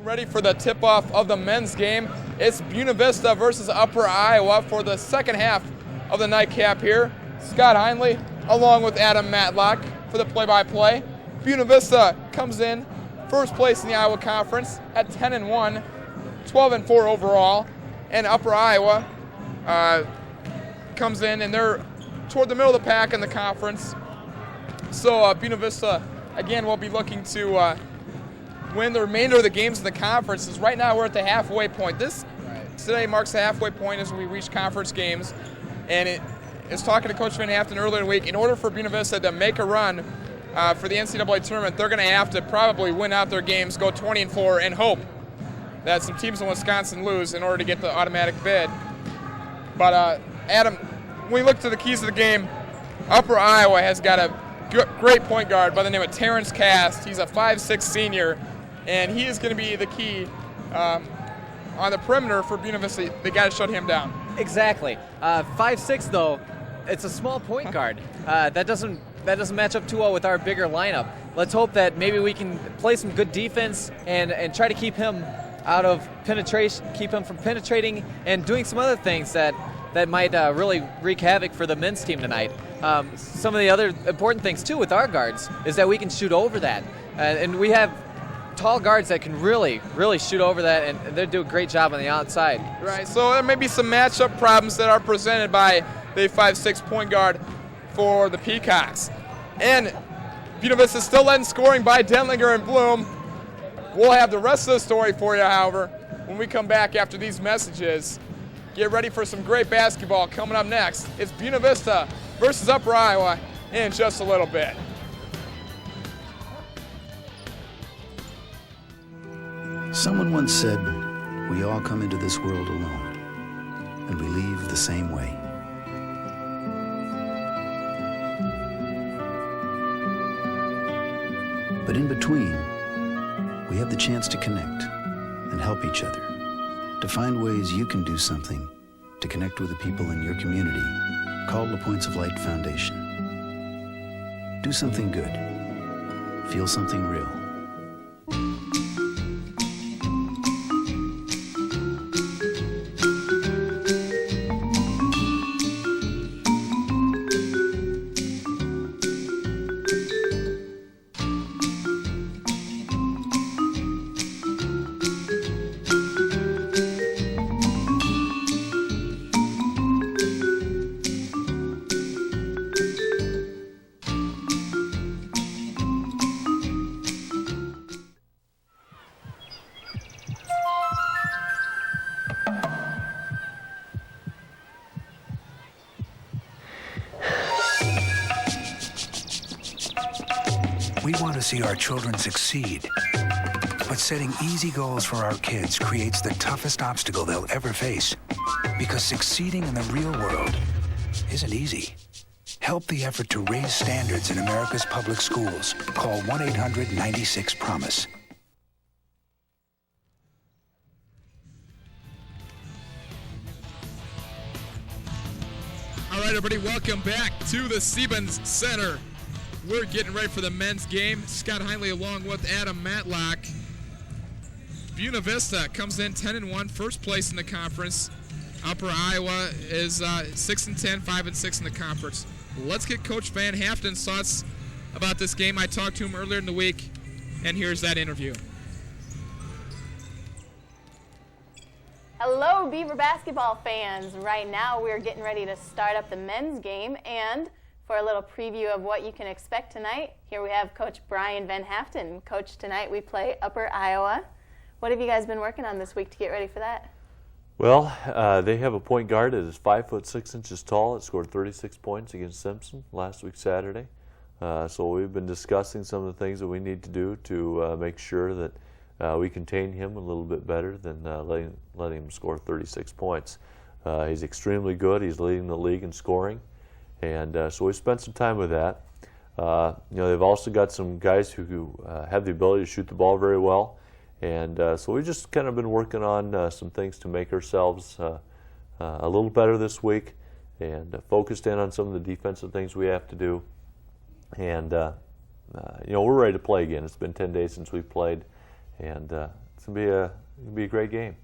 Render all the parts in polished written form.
ready for the tip-off of the men's game. It's Buena Vista versus Upper Iowa for the second half of the nightcap here. Scott Heinley along with Adam Matlock for the play-by-play. Buena Vista comes in first place in the Iowa Conference at 10-1, 12-4 overall, and Upper Iowa comes in and they're toward the middle of the pack in the conference. So Buena Vista again will be looking to win the remainder of the games in the conference. As right now we're at the halfway point. Today marks the halfway point as we reach conference games, and it is talking to Coach Van Haften earlier in the week. In order for Buena Vista to make a run for the NCAA tournament, they're going to have to probably win out their games, go 20-4, and hope that some teams in Wisconsin lose in order to get the automatic bid. But Adam, when we look to the keys of the game, Upper Iowa has got a great point guard by the name of Terrence Cast. He's a 5'6" senior, and he is going to be the key on the perimeter for Buena Vista. They got to shut him down. Exactly. 5'6", though, it's a small point guard. That doesn't match up too well with our bigger lineup. Let's hope that maybe we can play some good defense and try to keep him out of penetration, keep him from penetrating and doing some other things that might really wreak havoc for the men's team tonight. Some of the other important things, too, with our guards is that we can shoot over that. And we have tall guards that can really, really shoot over that, and they do a great job on the outside. Right, so there may be some matchup problems that are presented by the 5'6" point guard for the Peacocks. And Buena Vista still led in scoring by Denlinger and Bloom. We'll have the rest of the story for you, however, when we come back after these messages. Get ready for some great basketball coming up next. It's Buena Vista versus Upper Iowa in just a little bit. Someone once said, we all come into this world alone, and we leave the same way. But in between, we have the chance to connect and help each other, to find ways you can do something to connect with the people in your community. Call the Points of Light Foundation. Do something good. Feel something real. We want to see our children succeed. But setting easy goals for our kids creates the toughest obstacle they'll ever face. Because succeeding in the real world isn't easy. Help the effort to raise standards in America's public schools. Call 1-800-96-PROMISE. All right, everybody, welcome back to the Siebens Center. We're getting ready for the men's game. Scott Heinley along with Adam Matlock. Buena Vista comes in 10-1, first place in the conference. Upper Iowa is 6-10, 5-6 in the conference. Let's get Coach Van Haften's thoughts about this game. I talked to him earlier in the week, and here's that interview. Hello, Beaver basketball fans. Right now we're getting ready to start up the men's game, and for a little preview of what you can expect tonight, here we have Coach Brian Van Haften. Coach, tonight we play Upper Iowa. What have you guys been working on this week to get ready for that? Well, they have a point guard that is 5'6" tall. It scored 36 points against Simpson last week Saturday. So we've been discussing some of the things that we need to do to make sure that we contain him a little bit better than letting him score 36 points. He's extremely good. He's leading the league in scoring. And so we spent some time with that. They've also got some guys who have the ability to shoot the ball very well. And so we've just kind of been working on some things to make ourselves a little better this week and focused in on some of the defensive things we have to do. And, we're ready to play again. It's been 10 days since we played. And it's going to be a great game.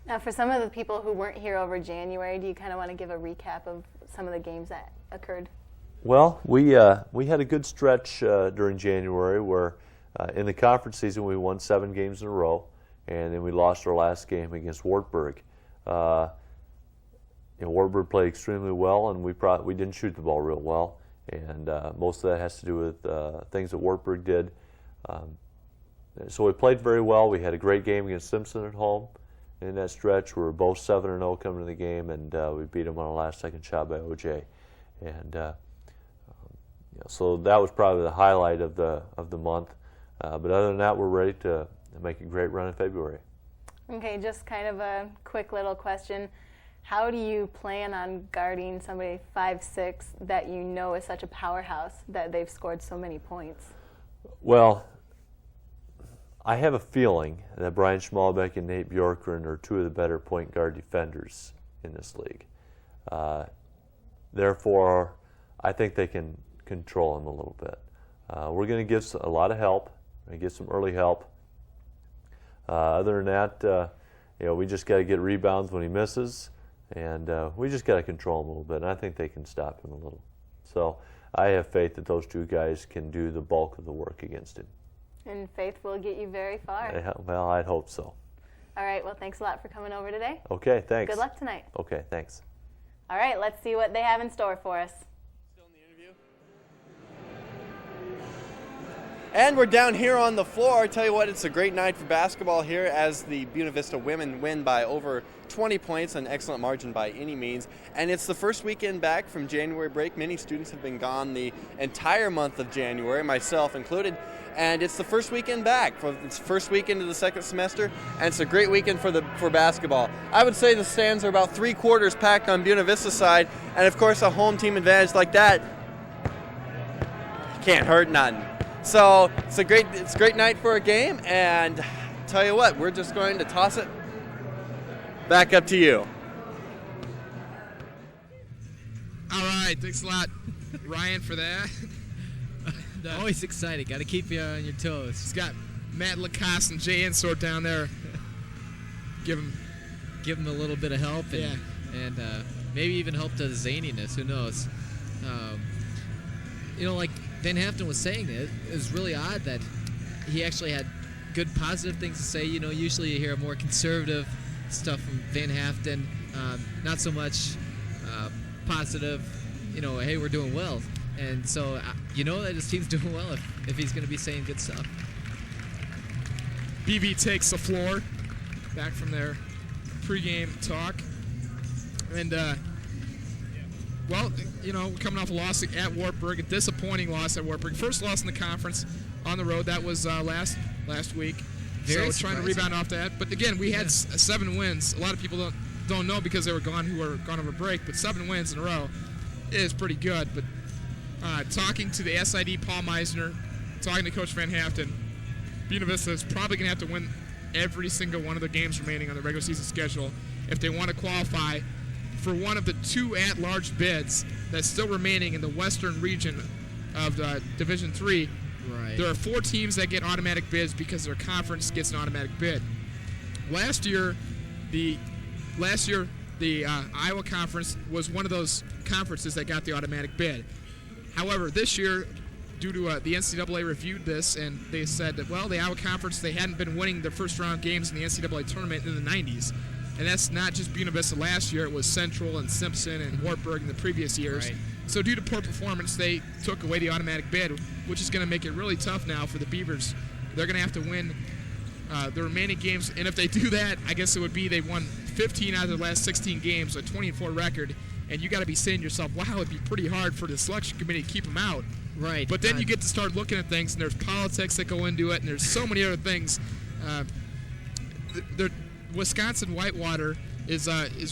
Now, for some of the people who weren't here over January, do you kind of want to give a recap of some of the games that occurred? Well, we had a good stretch during January where in the conference season we won 7 games in a row, and then we lost our last game against Wartburg. Wartburg played extremely well, and we didn't shoot the ball real well, and most of that has to do with things that Wartburg did. So we played very well. We had a great game against Simpson at home. In that stretch, we were both 7-0 coming to the game, and we beat them on a last-second shot by OJ. And so that was probably the highlight of the month. But other than that, we're ready to make a great run in February. Okay, just kind of a quick little question. How do you plan on guarding somebody 5'6" that you know is such a powerhouse that they've scored so many points? Well, I have a feeling that Brian Schmalbeck and Nate Bjorkgren are 2 of the better point guard defenders in this league. Therefore, I think they can control him a little bit. We're going to give a lot of help. We're going to get some early help. Other than that, we just got to get rebounds when he misses, and we just got to control him a little bit, and I think they can stop him a little. So I have faith that those 2 guys can do the bulk of the work against him. And faith will get you very far. Well, I'd hope so. All right, well, thanks a lot for coming over today. Okay, thanks. Good luck tonight. Okay, thanks. All right, let's see what they have in store for us. Still in the interview? And we're down here on the floor. I tell you what, it's a great night for basketball here as the Buena Vista women win by over 20 points, an excellent margin by any means. And it's the first weekend back from January break. Many students have been gone the entire month of January, myself included. And it's the first weekend back. It's the first weekend of the second semester, and it's a great weekend for basketball. I would say the stands are about 3/4 packed on Buena Vista's side, and of course a home team advantage like that can't hurt nothing. So it's a great night for a game, and tell you what, we're just going to toss it back up to you. All right, thanks a lot, Ryan, for that. Always exciting. Got to keep you on your toes. He's got Matt Lacoste and Jay Ensort down there. Give him a little bit of help, and maybe even help to the zaniness. Who knows? Like Van Haften was saying, it was really odd that he actually had good positive things to say. Usually you hear more conservative stuff from Van Haften, not so much positive. Hey, we're doing well. And so, that his team's doing well if he's going to be saying good stuff. BV takes the floor back from their pregame talk. And, coming off a loss at Wartburg, a disappointing loss at Wartburg. First loss in the conference on the road. That was last week. Very trying to rebound off that. But, again, we had 7 wins. A lot of people don't know because they were gone who were gone over break. But 7 wins in a row is pretty good. But talking to the SID Paul Meisner, talking to Coach Van Haften, Buena Vista is probably going to have to win every single one of the games remaining on the regular season schedule if they want to qualify for one of the 2 at-large bids that's still remaining in the western region of Division III. Right. There are 4 teams that get automatic bids because their conference gets an automatic bid. Last year, the Iowa Conference was one of those conferences that got the automatic bid. However, this year, due to the NCAA reviewed this, and they said that, the Iowa Conference, they hadn't been winning their first-round games in the NCAA tournament in the 90s. And that's not just Buena Vista last year. It was Central and Simpson and Wartburg in the previous years. Right. So due to poor performance, they took away the automatic bid, which is going to make it really tough now for the Beavers. They're going to have to win the remaining games. And if they do that, I guess it would be they won 15 out of their last 16 games, a 20-4 record. And you got to be saying to yourself, wow, it'd be pretty hard for the selection committee to keep them out. Right. But then you get to start looking at things, and there's politics that go into it, and there's so many other things. The Wisconsin Whitewater is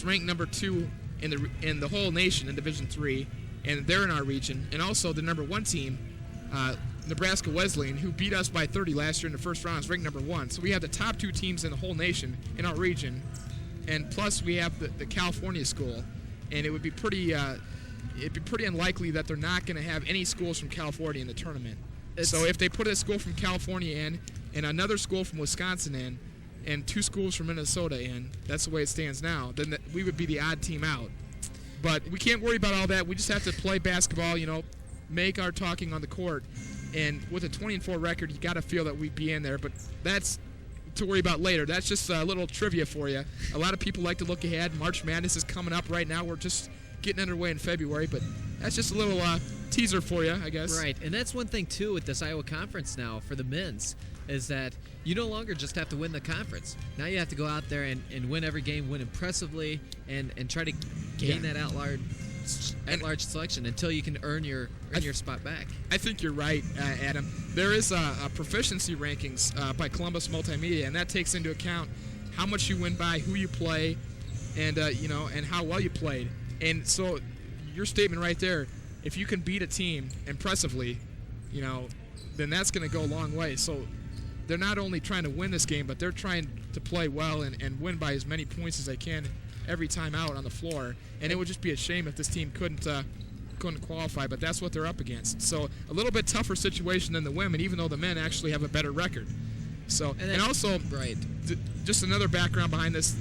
ranked number 2 in the whole nation in Division III, and they're in our region. And also the number 1 team, Nebraska Wesleyan, who beat us by 30 last year in the first round, is ranked number 1. So we have the top 2 teams in the whole nation in our region, and plus we have the California school. And it would be pretty unlikely that they're not going to have any schools from California in the tournament. So if they put a school from California in and another school from Wisconsin in, and 2 schools from Minnesota in, that's the way it stands now, then we would be the odd team out. But we can't worry about all that. We just have to play basketball, make our talking on the court. And with a 20-4 record, you got to feel that we'd be in there. But that's to worry about later. That's just a little trivia for you. A lot of people like to look ahead. March Madness is coming up right now. We're just getting underway in February. But that's just a little teaser for you, I guess. Right, and that's one thing, too, with this Iowa Conference now for the men's, is that you no longer just have to win the conference. Now you have to go out there and win every game, win impressively, and try to gain that at-large selection until you can earn your spot back. I think you're right, Adam. There is a proficiency rankings by Columbus Multimedia, and that takes into account how much you win by, who you play, and and how well you played. And so your statement right there, if you can beat a team impressively, then that's going to go a long way. So they're not only trying to win this game, but they're trying to play well and win by as many points as they can every time out on the floor. And it would just be a shame if this team couldn't qualify, but that's what they're up against. So a little bit tougher situation than the women, even though the men actually have a better record. So and also, right, just another background behind this.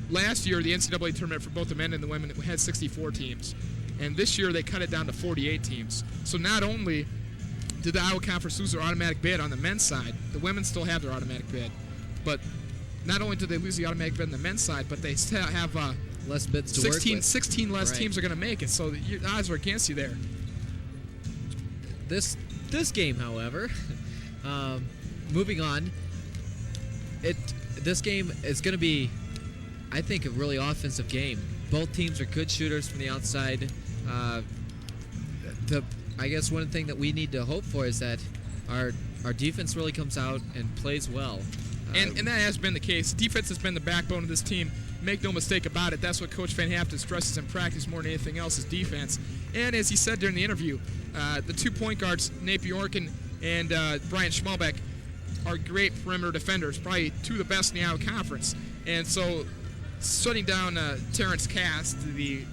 Last year, the NCAA tournament for both the men and the women had 64 teams. And this year, they cut it down to 48 teams. So not only did the Iowa Conference lose their automatic bid on the men's side, the women still have their automatic bid. But not only did they lose the automatic bid on the men's side, but they still have less bids to work with. 16 less teams are going to make it, so the odds are against you there. This game, however, moving on, this game is going to be, I think, a really offensive game. Both teams are good shooters from the outside. I guess one thing that we need to hope for is that our defense really comes out and plays well. And that has been the case. Defense has been the backbone of this team. Make no mistake about it. That's what Coach Van Haften stresses in practice more than anything else is defense. And as he said during the interview, the 2 point guards, Nate Bjorken and Brian Schmalbeck, are great perimeter defenders, probably 2 of the best in the Iowa Conference. And so shutting down Terrence Cast, the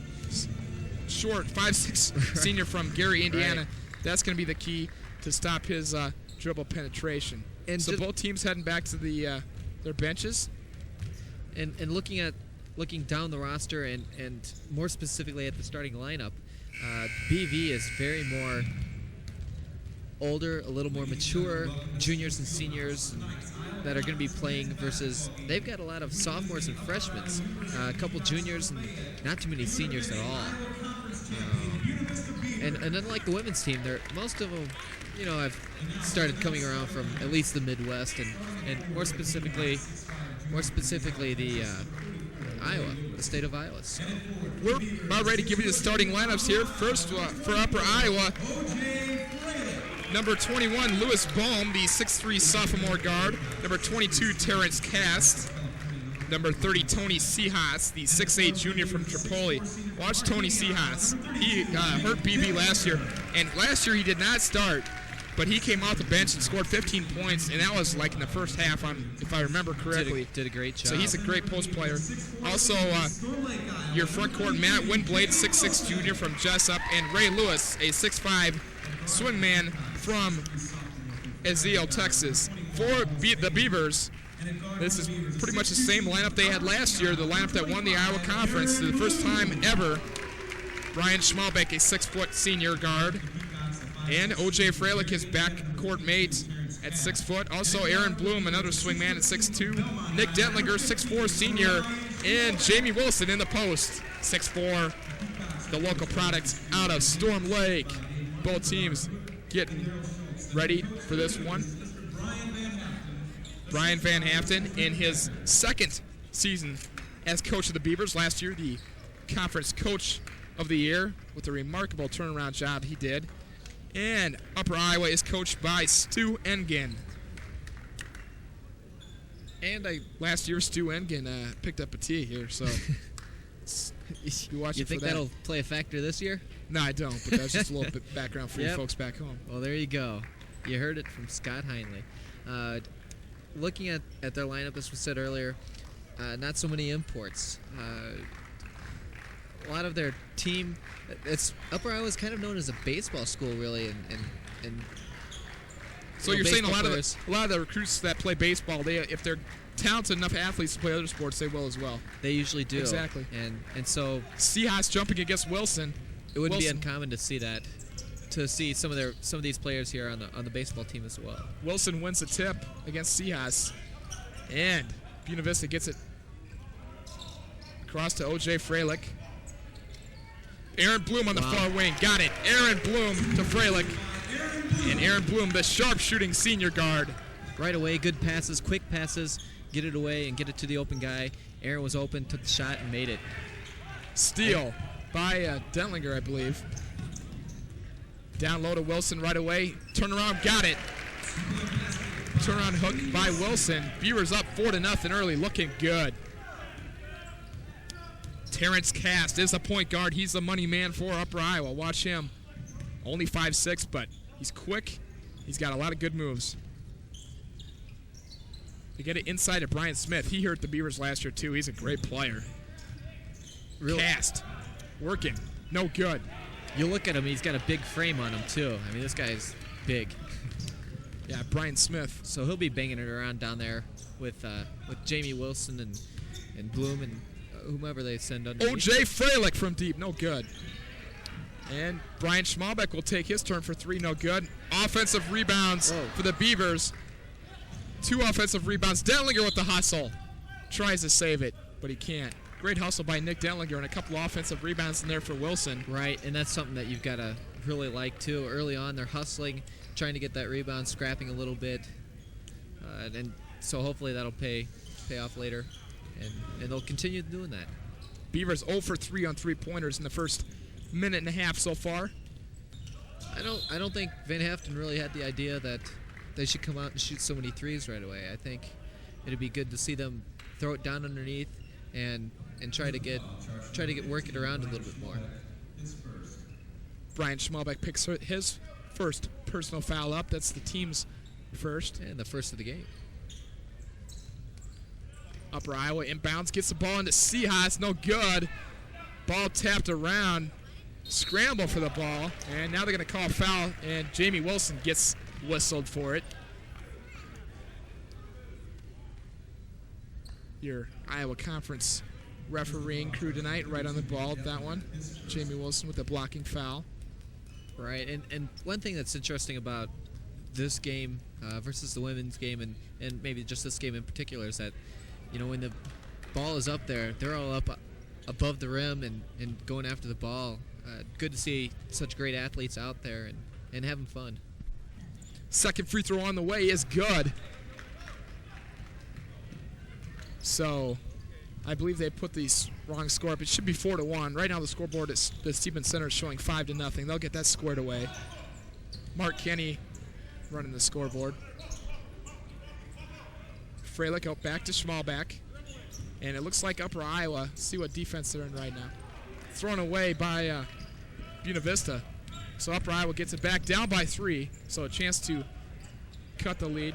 short 5'6" senior from Gary, Indiana, that's going to be the key to stop his dribble penetration. And so both teams heading back to their benches. And looking down the roster and more specifically at the starting lineup, BV is very more older, a little more mature juniors and seniors that are going to be playing versus they've got a lot of sophomores and freshmen, a couple juniors and not too many seniors at all. And unlike the women's team, most of them, have started coming around from at least the Midwest and more specifically the the state of Iowa. So we're about ready to give you the starting lineups here. First for Upper Iowa, number 21, Lewis Bohm, the 6'3" sophomore guard. Number 22, Terrence Cast. Number 30, Tony Seahas, the 6'8" junior from Tripoli. Watch Tony Seahas. He hurt BB last year, and last year he did not start, but he came off the bench and scored 15 points, and that was like in the first half, if I remember correctly. Did a great job. So he's a great post player. Also, your front court, Matt Windblade, 6'6" junior from Jessup, and Ray Lewis, a 6'5" swingman from Ezeo, Texas. For the Beavers, this is pretty much the same lineup they had last year, the lineup that won the Iowa Conference for the first time ever. Brian Schmalbeck, a 6' senior guard. And O.J. Freilich, his backcourt mate at 6 foot. Also Aaron Bloom, another swingman at 6'2". Nick Dentlinger, 6'4" senior. And Jamie Wilson in the post, 6'4", the local product out of Storm Lake. Both teams getting ready for this one. Brian Van Haften in his second season as coach of the Beavers. Last year, the conference coach of the year with a remarkable turnaround job he did. And Upper Iowa is coached by Stu Engen. And last year, Stu Engen picked up a tee here, so you think that'll play a factor this year? No, I don't, but that's just a little bit background for you folks back home. Well, there you go. You heard it from Scott Heinley. Looking at their lineup, as we said earlier, not so many imports. A lot of their team, Upper Iowa is kind of known as a baseball school, really, and so you're saying a lot of the recruits that play baseball, if they're talented enough athletes to play other sports, they will as well. They usually do. Exactly. And so Seahawks jumping against Wilson. it wouldn't be uncommon to see that, to see some of these players here on the baseball team as well. Wilson wins the tip against Seahawks, and Buena Vista gets it across to O.J. Freilich. Aaron Bloom on the far wing. Got it. Aaron Bloom to Freilich. And Aaron Bloom, the sharp-shooting senior guard. Right away, good passes, quick passes, get it away and get it to the open guy. Aaron was open, took the shot, and made it. Steal by Dentlinger, I believe. Down low to Wilson right away. Turn around, got it. Turnaround hook by Wilson. Beavers up 4-0 early, looking good. Terrence Cast is the point guard. He's the money man for Upper Iowa. Watch him. Only 5'6", but he's quick. He's got a lot of good moves. They get it inside to Brian Smith. He hurt the Beavers last year, too. He's a great player. Cast. Working. No good. You look at him, he's got a big frame on him, too. I mean, this guy's big. Yeah, Brian Smith. So he'll be banging it around down there with Jamie Wilson and Bloom and whomever they send underneath. O.J. Freilich from deep. No good. And Brian Schmalbeck will take his turn for three. No good. Offensive rebounds for the Beavers. 2 offensive rebounds. Dentlinger with the hustle. Tries to save it, but he can't. Great hustle by Nick Dentlinger and a couple offensive rebounds in there for Wilson. Right, and that's something that you've got to really like, too. Early on, they're hustling, trying to get that rebound, scrapping a little bit. And so hopefully that'll pay off later. And they'll continue doing that. Beavers 0 for 3 on three-pointers in the first minute and a half so far. I don't think Van Haften really had the idea that they should come out and shoot so many threes right away. I think it'd be good to see them throw it down underneath and try to get work it around a little bit more. Brian Schmalbeck picks his first personal foul up. That's the team's first. And the first of the game. Upper Iowa inbounds, gets the ball into Seahawks, no good. Ball tapped around, scramble for the ball, and now they're going to call a foul, and Jamie Wilson gets whistled for it. Your Iowa Conference refereeing crew tonight, right on the ball with that one. Jamie Wilson with a blocking foul. Right, and one thing that's interesting about this game versus the women's game, and maybe just this game in particular, is that when the ball is up there, they're all up above the rim and going after the ball. Good to see such great athletes out there and having fun. Second free throw on the way is good. So I believe they put the wrong score up. It should be 4-1. Right now the scoreboard at the Stevens Center is showing 5-0. They'll get that squared away. Mark Kenny running the scoreboard. Freilich out back to Schmalbeck. And it looks like Upper Iowa. See what defense they're in right now. Thrown away by Buena Vista. So Upper Iowa gets it back down by 3. So a chance to cut the lead.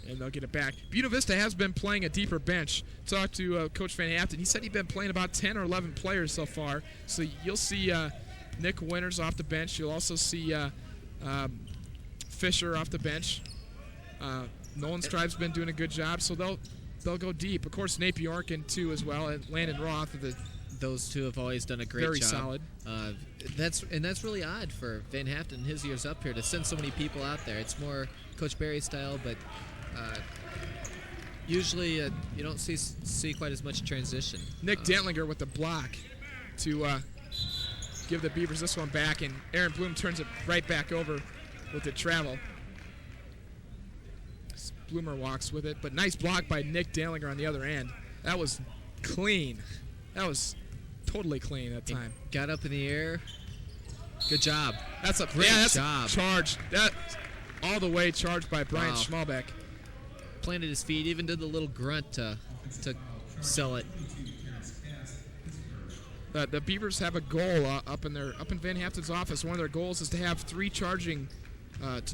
And they'll get it back. Buena Vista has been playing a deeper bench. Talked to Coach Van Haften. He said he'd been playing about 10 or 11 players so far. So you'll see Nick Winters off the bench. You'll also see Fisher off the bench. Nolan Strive's been doing a good job, so they'll go deep. Of course, Nate Bjorken too as well, and Landon Roth. Those two have always done a great job. Very solid. That's really odd for Van Haften his years up here to send so many people out there. It's more Coach Barry style, but usually you don't see quite as much transition. Nick Dentlinger with the block to give the Beavers this one back, and Aaron Bloom turns it right back over with the travel. Bloomer walks with it, but nice block by Nick Dentlinger on the other end. That was clean. That was totally clean that time. Got up in the air. Good job. That's a great job. Charge. That all the way charged by Brian Schmalbeck. Planted his feet, even did the little grunt to sell it. The Beavers have a goal up in Van Haften's office. One of their goals is to have to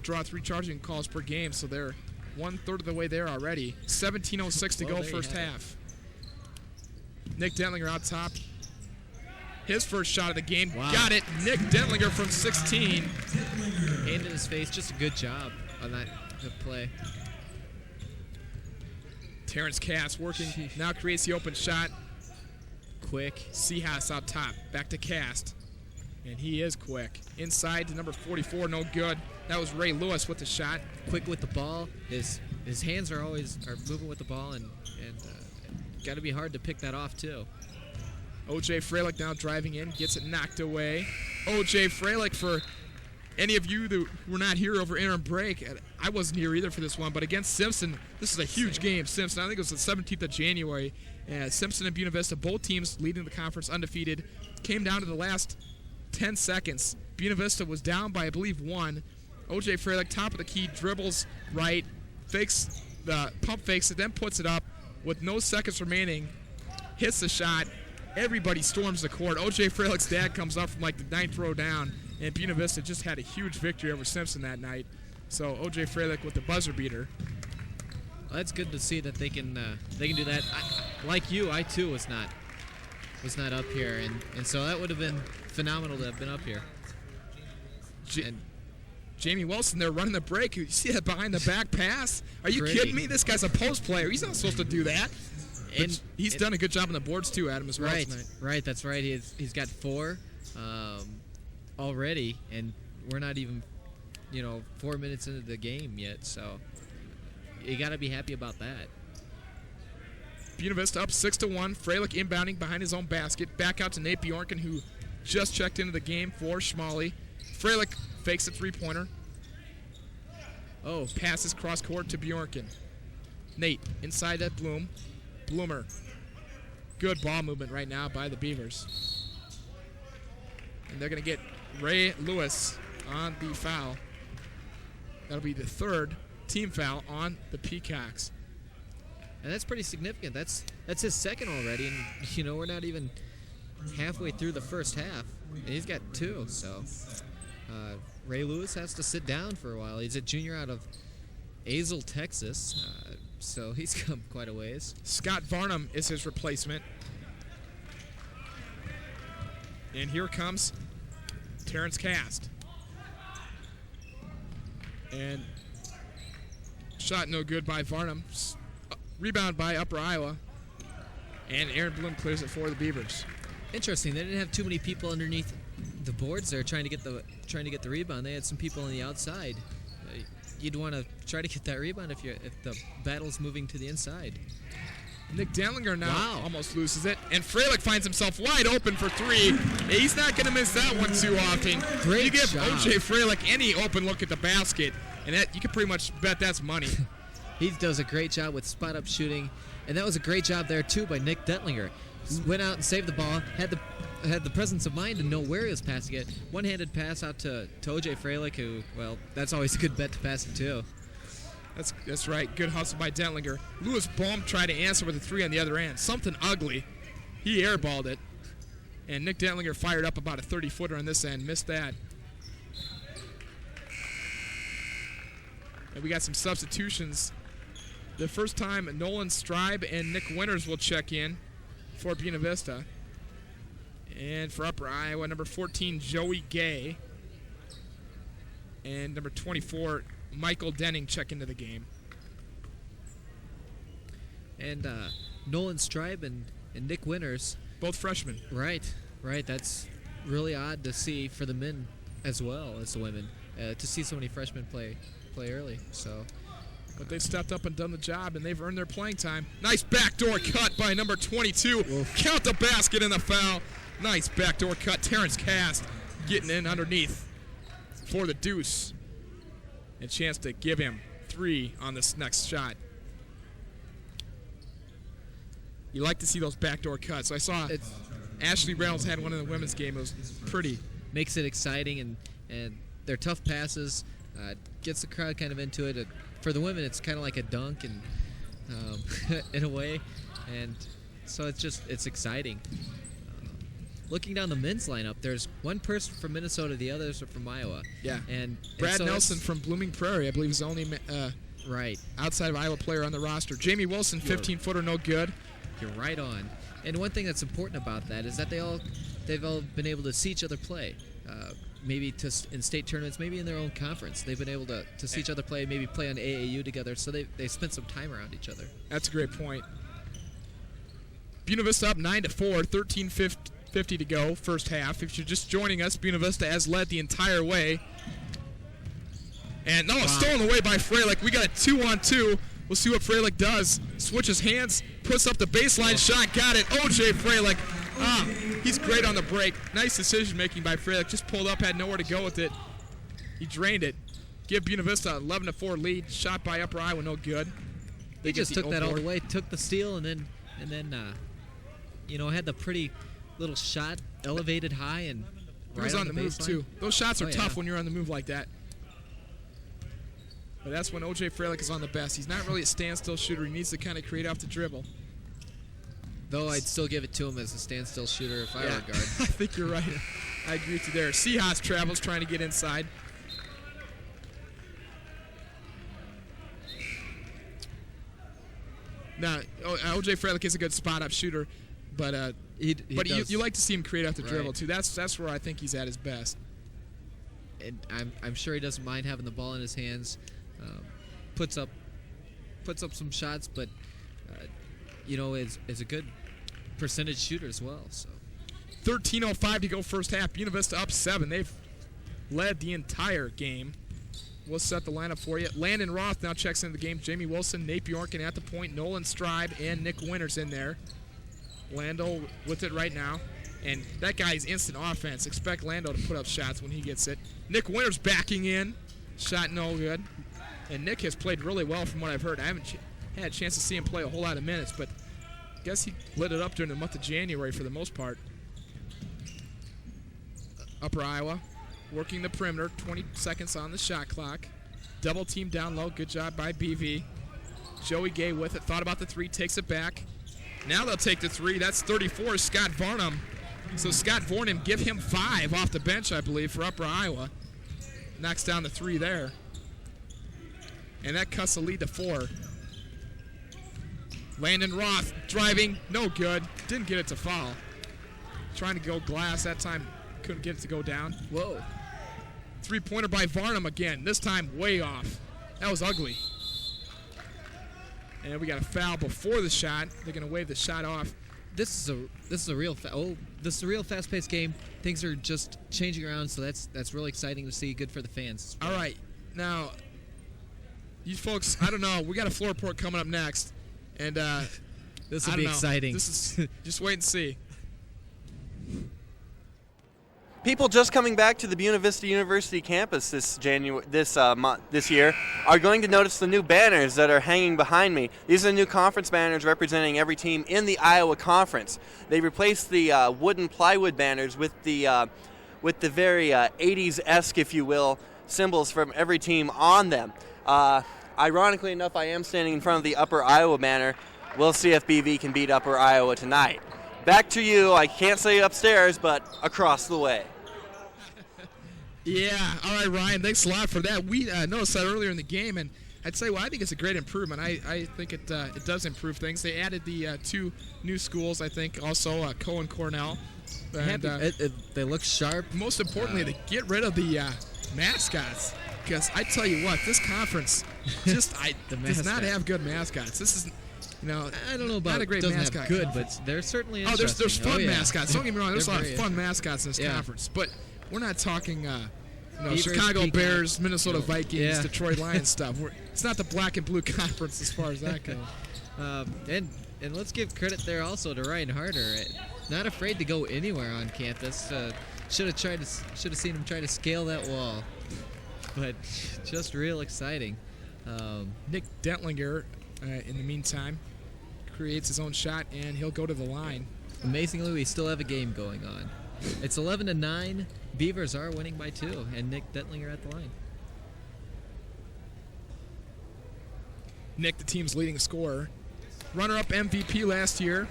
draw 3 charging calls per game. So they're 1/3 of the way there already. 17:06 to go first half. Nick Dentlinger out top. His first shot of the game. Wow. Got it. Nick Dentlinger from 16. Hand in his face. Just a good job on that good play. Terrence Cass working, now creates the open shot. Quick. Seahas out top, back to Cast. And he is quick. Inside to number 44, no good. That was Ray Lewis with the shot. Quick with the ball. His hands are moving with the ball, and got to be hard to pick that off too. O.J. Freilich now driving in, gets it knocked away. O.J. Freilich, for any of you that were not here over interim break, I wasn't here either for this one, but against Simpson, this is a huge game. Simpson, I think it was the 17th of January. Simpson and Buena Vista, both teams leading the conference undefeated, came down to the last 10 seconds. Buena Vista was down by, I believe, 1. O.J. Freilich, top of the key, dribbles right, pump fakes it, then puts it up with no seconds remaining, hits the shot. Everybody storms the court. O.J. Freilich's dad comes up from like the 9th row down, and Buena Vista just had a huge victory over Simpson that night. So O.J. Freilich with the buzzer beater. Well, that's good to see that they can do that. Like you, I too was not up here, and so that would have been phenomenal to have been up here. Jamie Wilson, they're running the break. You see that behind the back pass? Are you kidding me? This guy's a post player. He's not supposed to do that. And he's done a good job on the boards too, Adam, as well tonight. Right, that's right. He's got 4 already, and we're not even 4 minutes into the game yet, so you got to be happy about that. Buena Vista up 6-1. Freilich inbounding behind his own basket. Back out to Nate Bjorken, who just checked into the game for Schmalley. Freilich fakes a three-pointer. Passes cross court to Bjorken. Nate inside at Bloomer. Good ball movement right now by the Beavers. And they're going to get Ray Lewis on the foul. That'll be the 3rd team foul on the Peacocks. And that's pretty significant. That's his 2nd already, and we're not even halfway through the first half, and he's got 2. So Ray Lewis has to sit down for a while. He's a junior out of Azle, Texas, so he's come quite a ways. Scott Varnum is his replacement. And here comes Terrence Cast. And shot no good by Varnum. Rebound by Upper Iowa. And Aaron Bloom clears it for the Beavers. Interesting. They didn't have too many people underneath the boards there trying to get the rebound. They had some people on the outside. You'd want to try to get that rebound if the battle's moving to the inside. Nick Dantlinger now almost loses it, and Freilich finds himself wide open for 3. He's not going to miss that one too often. Great You give job. O.J. Freilich any open look at the basket, and that you can pretty much bet that's money. He does a great job with spot-up shooting, and that was a great job there too by Nick Dentlinger. Went out and saved the ball, had the presence of mind to know where he was passing it. One-handed pass out to O.J. Freilich, who, well, that's always a good bet to pass it to. That's right. Good hustle by Dentlinger. Lewis Baum tried to answer with a 3 on the other end. Something ugly. He airballed it. And Nick Dentlinger fired up about a 30-footer on this end. Missed that. And we got some substitutions. The first time Nolan Stribe and Nick Winters will check in for Buena Vista. And for Upper Iowa, number 14, Joey Gay. And number 24, Michael Denning check into the game. And Nolan Stribe and Nick Winters. Both freshmen. Right. That's really odd to see for the men as well as the women, to see so many freshmen play early. So, but they've stepped up and done the job, and they've earned their playing time. Nice backdoor cut by number 22. Oof. Count the basket and the foul. Nice backdoor cut. Terrence Cast getting in underneath for the deuce. A chance to give him 3 on this next shot. You like to see those backdoor cuts. I saw Ashley Reynolds had one in the women's game. It was pretty. Makes it exciting, and they're tough passes. Gets the crowd kind of into it. For the women, it's kind of like a dunk, and in a way, and so it's exciting. Looking down the men's lineup, there's one person from Minnesota, the others are from Iowa. Yeah. And Brad so Nelson from Blooming Prairie, I believe, is the only outside of Iowa player on the roster. Jamie Wilson, 15-footer, no good. You're right on. And one thing that's important about that is that they've all been able to see each other play. maybe in state tournaments, maybe in their own conference. They've been able to see each other play, maybe play on AAU together, so they spent some time around each other. That's a great point. Buena Vista up 9-4, 13:50 to go, first half. If you're just joining us, Buena Vista has led the entire way. And it's stolen away by Freilich. We got a 2-on-2. We'll see what Freilich does. Switches hands, puts up the baseline shot, got it. O.J. Freilich. He's great on the break. Nice decision making by Freilich. Just pulled up, had nowhere to go with it. He drained it. Give Buena Vista an 11-4 lead. Shot by Upper Iowa, no good. They just took that all the way, took the steal, and then had the pretty little shot elevated high and right was on the move too. Those shots are tough when you're on the move like that. But that's when O.J. Freilich is on the best. He's not really a standstill shooter. He needs to kind of create off the dribble. Though I'd still give it to him as a standstill shooter if I were a guard. I think you're right. I agree with you there. Seahawks travels trying to get inside. Now, O.J. Freilich is a good spot-up shooter, but you like to see him create off the dribble too. That's where I think he's at his best. And I'm sure he doesn't mind having the ball in his hands. Puts up some shots, but is a good percentage shooter as well. So 13:05 to go first half. Buena Vista up 7. They've led the entire game. We'll set the lineup for you. Landon Roth now checks into the game. Jamie Wilson, Nate Bjorken at the point, Nolan Stribe, and Nick Winters in there. Lando with it right now. And that guy's instant offense. Expect Lando to put up shots when he gets it. Nick Winters backing in. Shot no good. And Nick has played really well from what I've heard. I haven't had a chance to see him play a whole lot of minutes, but I guess he lit it up during the month of January for the most part. Upper Iowa working the perimeter. 20 seconds on the shot clock. Double team down low. Good job by BV. Joey Gay with it. Thought about the three. Takes it back. Now they'll take the three. That's 34. Scott Varnum. So Scott Varnum, give him 5 off the bench, I believe, for Upper Iowa. Knocks down the 3 there. And that cuts the lead to 4. Landon Roth driving. No good. Didn't get it to foul. Trying to go glass. That time couldn't get it to go down. Whoa. Three-pointer by Varnum again. This time way off. That was ugly. And we got a foul before the shot. They're going to wave the shot off. This is a real fast-paced game. Things are just changing around, so that's really exciting to see. Good for the fans. All right, now, you folks, I don't know. We got a floor report coming up next, and this will be exciting. This is just wait and see. People just coming back to the Buena Vista University campus this year are going to notice the new banners that are hanging behind me. These are the new conference banners representing every team in the Iowa Conference. They replaced the wooden plywood banners with the very 80s-esque, if you will, symbols from every team on them. Ironically enough, I am standing in front of the Upper Iowa banner. We'll see if BV can beat Upper Iowa tonight. Back to you. I can't say upstairs, but across the way. Yeah, all right, Ryan, thanks a lot for that. We noticed that earlier in the game, and I'd say, I think it's a great improvement. I think it does improve things. They added the 2 new schools, I think, also Coe and Cornell. And, they look sharp. Most importantly, they get rid of the mascots, because I tell you what, this conference just does not have good mascots. This is, I don't know about not a great doesn't mascot. have good, but they're certainly interesting. There's fun mascots. Don't get me wrong, there's a lot of fun mascots in this Yeah. conference, but we're not talking Chicago Bears, Minnesota Vikings, Detroit Lions stuff. It's not the black and blue conference as far as that goes. And let's give credit there also to Ryan Harder. Not afraid to go anywhere on campus. Should have seen him try to scale that wall, but just real exciting. Nick Dentlinger, in the meantime, creates his own shot and he'll go to the line. Amazingly, we still have a game going on. It's 11-9. Beavers are winning by 2, and Nick Dentlinger at the line. Nick, the team's leading scorer. Runner-up MVP last year,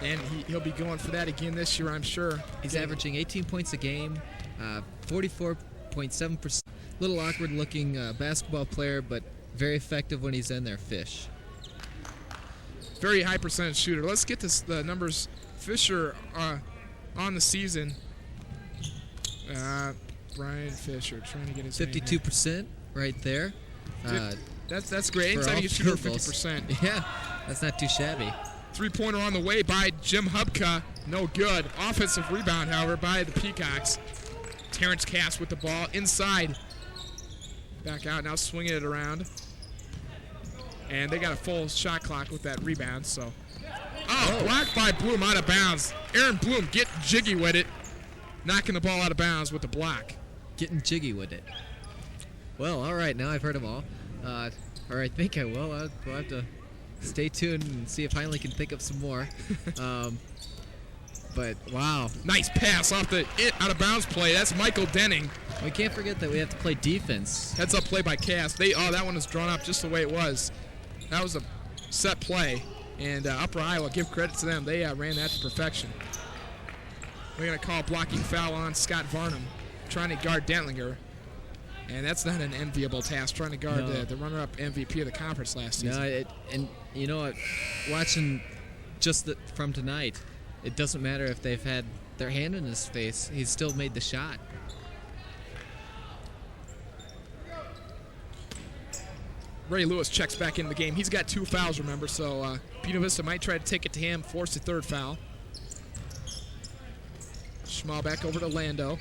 and he'll be going for that again this year, I'm sure. He's averaging 18 points a game, 44.7%. Little awkward-looking basketball player, but very effective when he's in there. Fish. Very high percentage shooter. Let's get the numbers. Fisher on the season. Brian Fisher trying to get his 52% right there. That's great. For Anytime all you shoot over field goals. 50%. Yeah, that's not too shabby. Three-pointer on the way by Jim Hubka. No good. Offensive rebound, however, by the Peacocks. Terrence Cass with the ball inside. Back out, now swinging it around. And they got a full shot clock with that rebound, so. Oh, blocked by Bloom out of bounds. Aaron Bloom get jiggy with it. Knocking the ball out of bounds with the block. Getting jiggy with it. Well, all right, now I've heard them all. Or I think I will. I'll have to stay tuned and see if I finally can think of some more. But, wow. Nice pass off the out of bounds play. That's Michael Denning. We can't forget that we have to play defense. Heads up play by Cass. That one was drawn up just the way it was. That was a set play. And Upper Iowa, give credit to them. They ran that to perfection. We're going to call a blocking foul on Scott Varnum, trying to guard Dentlinger. And that's not an enviable task, trying to guard the runner-up MVP of the conference last season. No, and you know what? Watching just from tonight, it doesn't matter if they've had their hand in his face. He's still made the shot. Ray Lewis checks back into the game. He's got 2 fouls, remember, so Buena Vista might try to take it to him, force the 3rd foul. Schmal back over to Lando.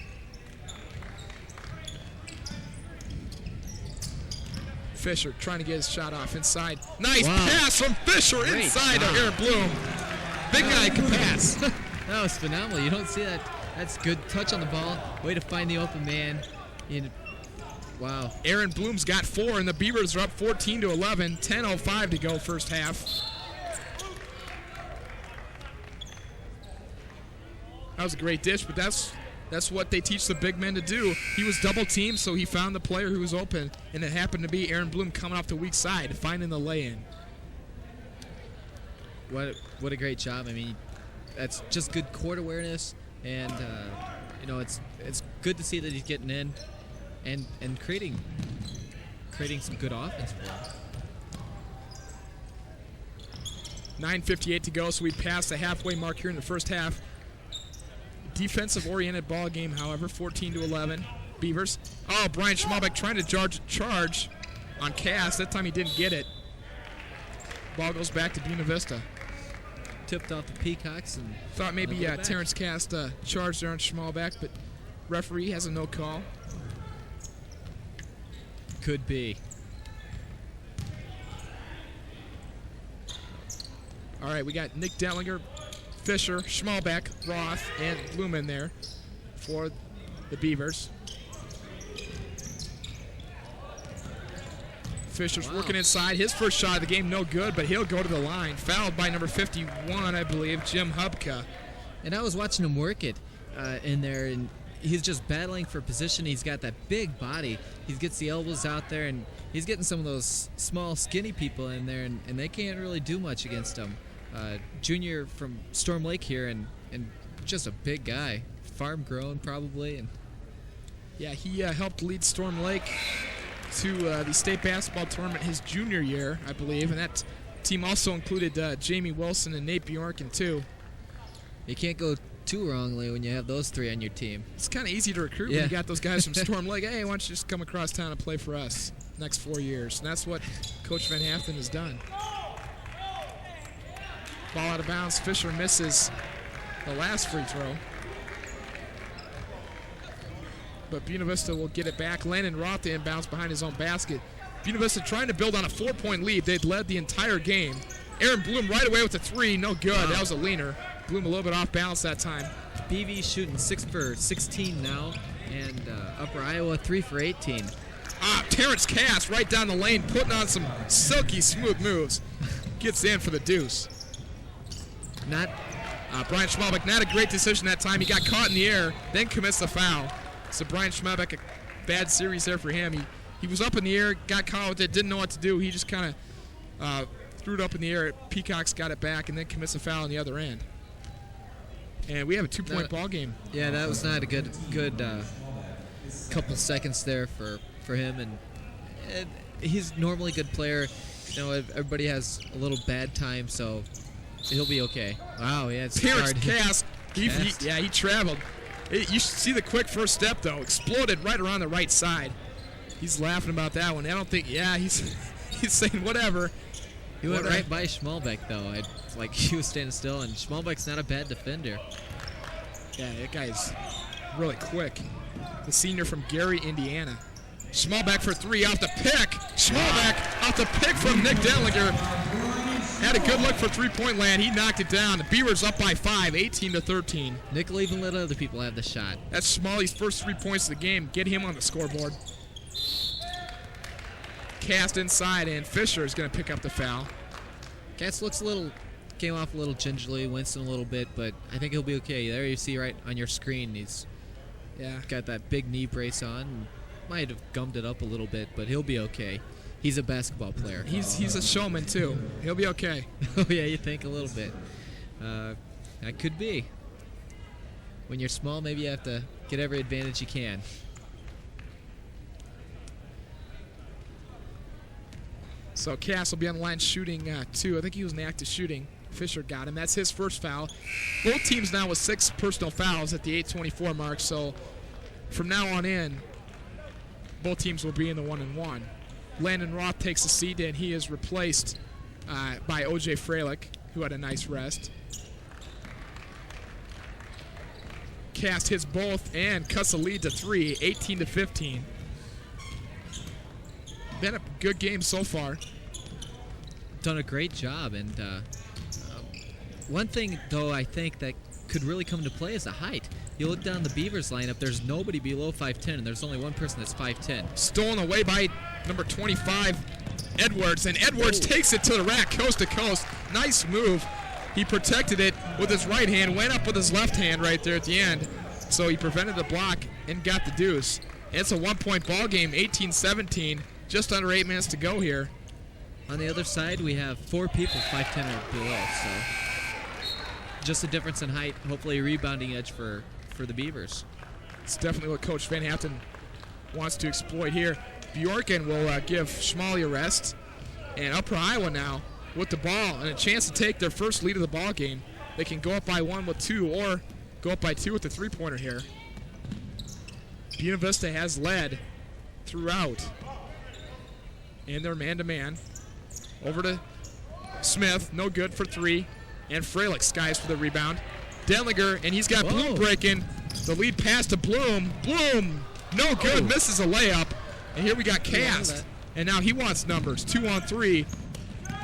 Fisher trying to get his shot off inside. Nice pass from Fisher inside of Aaron Bloom. Big guy can pass. That was phenomenal. You don't see that. That's good touch on the ball. Way to find the open man. Wow. Aaron Bloom's got 4, and the Beavers are up 14-11. 10:05 to go first half. That was a great dish, but that's what they teach the big men to do. He was double teamed, so he found the player who was open, and it happened to be Aaron Bloom coming off the weak side, finding the lay-in. What a great job. I mean, that's just good court awareness, and it's good to see that he's getting in and creating some good offense for him. 9:58 to go, so we passed the halfway mark here in the first half. Defensive-oriented ball game, however, 14-11. Beavers. Oh, Brian Schmalbeck trying to charge on Cass. That time he didn't get it. Ball goes back to Buena Vista. Tipped off the Peacocks. And thought maybe Terrence Cass charged there on Schmalbeck, but referee has a no call. Could be. All right, we got Nick Dentlinger, Fisher, Schmalbeck, Roth, and Bloom in there for the Beavers. Fisher's working inside. His first shot of the game, no good, but he'll go to the line. Fouled by number 51, I believe, Jim Hubka. And I was watching him work it in there, and he's just battling for position. He's got that big body. He gets the elbows out there, and he's getting some of those small, skinny people in there, and they can't really do much against him. Junior from Storm Lake here, and just a big guy. Farm-grown, probably. And yeah, he helped lead Storm Lake to the state basketball tournament his junior year, I believe, and that team also included Jamie Wilson and Nate Bjorken, too. You can't go too wrongly when you have those 3 on your team. It's kind of easy to recruit when you got those guys from Storm Lake. Hey, why don't you just come across town and play for us next 4 years? And that's what Coach Van Haften has done. Ball out of bounds. Fisher misses the last free throw. But Buena Vista will get it back. Landon Roth to inbounds behind his own basket. Buena Vista trying to build on a 4-point lead. They'd led the entire game. Aaron Bloom right away with a 3. No good. Wow. That was a leaner. Bloom a little bit off balance that time. BV shooting 6 for 16 now. And Upper Iowa 3 for 18. Terrence Cass right down the lane, putting on some silky smooth moves. Gets in for the deuce. Brian Schmalbeck, not a great decision that time. He got caught in the air, then commits the foul. So Brian Schmalbeck, a bad series there for him. He was up in the air, got caught with it, didn't know what to do. He just kind of threw it up in the air. Peacocks got it back, and then commits a foul on the other end. And we have a 2-point ball game. Yeah, that was not a good couple seconds there for him. And he's normally a good player. You know, everybody has a little bad time, so he'll be okay. Wow, yeah, it's Terrence Cass, he traveled. You should see the quick first step, though. Exploded right around the right side. He's laughing about that one. I don't think, he's saying whatever. He went right by Schmalbeck, though. Like he was standing still, and Schmalbeck's not a bad defender. Yeah, that guy's really quick. The senior from Gary, Indiana. Schmalbeck for three off the pick. Schmalbeck off the pick from Nick Denlinger. Had a good look for three-point land. He knocked it down. The Beavers up by 5, 18-13. Nick will even let other people have the shot. That's Smalley's first 3 points of the game. Get him on the scoreboard. Cast inside, and Fisher is going to pick up the foul. Cast came off a little gingerly, wincing a little bit, but I think he'll be okay. There you see right on your screen, he's got that big knee brace on. Might have gummed it up a little bit, but he'll be okay. He's a basketball player. He's a showman, too. He'll be okay. Oh, yeah, you think a little bit. That could be. When you're small, maybe you have to get every advantage you can. So Cass will be on the line shooting 2. I think he was in the act of shooting. Fisher got him. That's his first foul. Both teams now with 6 personal fouls at the 8:24 mark. So from now on in, both teams will be in the 1-and-1. Landon Roth takes a seat, and he is replaced by O.J. Freilich, who had a nice rest. Cast hits both and cuts the lead to 3, 18-15. Been a good game so far. Done a great job, and one thing, though, I think that could really come into play is the height. You look down the Beavers lineup, there's nobody below 5'10", and there's only one person that's 5'10". Stolen away by number 25, Edwards, and Edwards takes it to the rack, coast to coast. Nice move. He protected it with his right hand, went up with his left hand right there at the end, so he prevented the block and got the deuce. And it's a 1-point ball game, 18-17, just under 8 minutes to go here. On the other side, we have 4 people 5'10" or below, so just a difference in height, hopefully a rebounding edge for the Beavers. It's definitely what Coach Van Haften wants to exploit here. Bjorken will give Schmalley a rest. And Upper Iowa now with the ball and a chance to take their first lead of the ball game. They can go up by 1 with 2 or go up by 2 with the three-pointer here. Buena Vista has led throughout. And they're man-to-man. Over to Smith, no good for 3. And Freilich skies for the rebound. Denlinger, and he's got Bloom breaking. The lead pass to Bloom. Bloom, no good, misses a layup. And here we got Cast. And now he wants numbers, 2 on 3.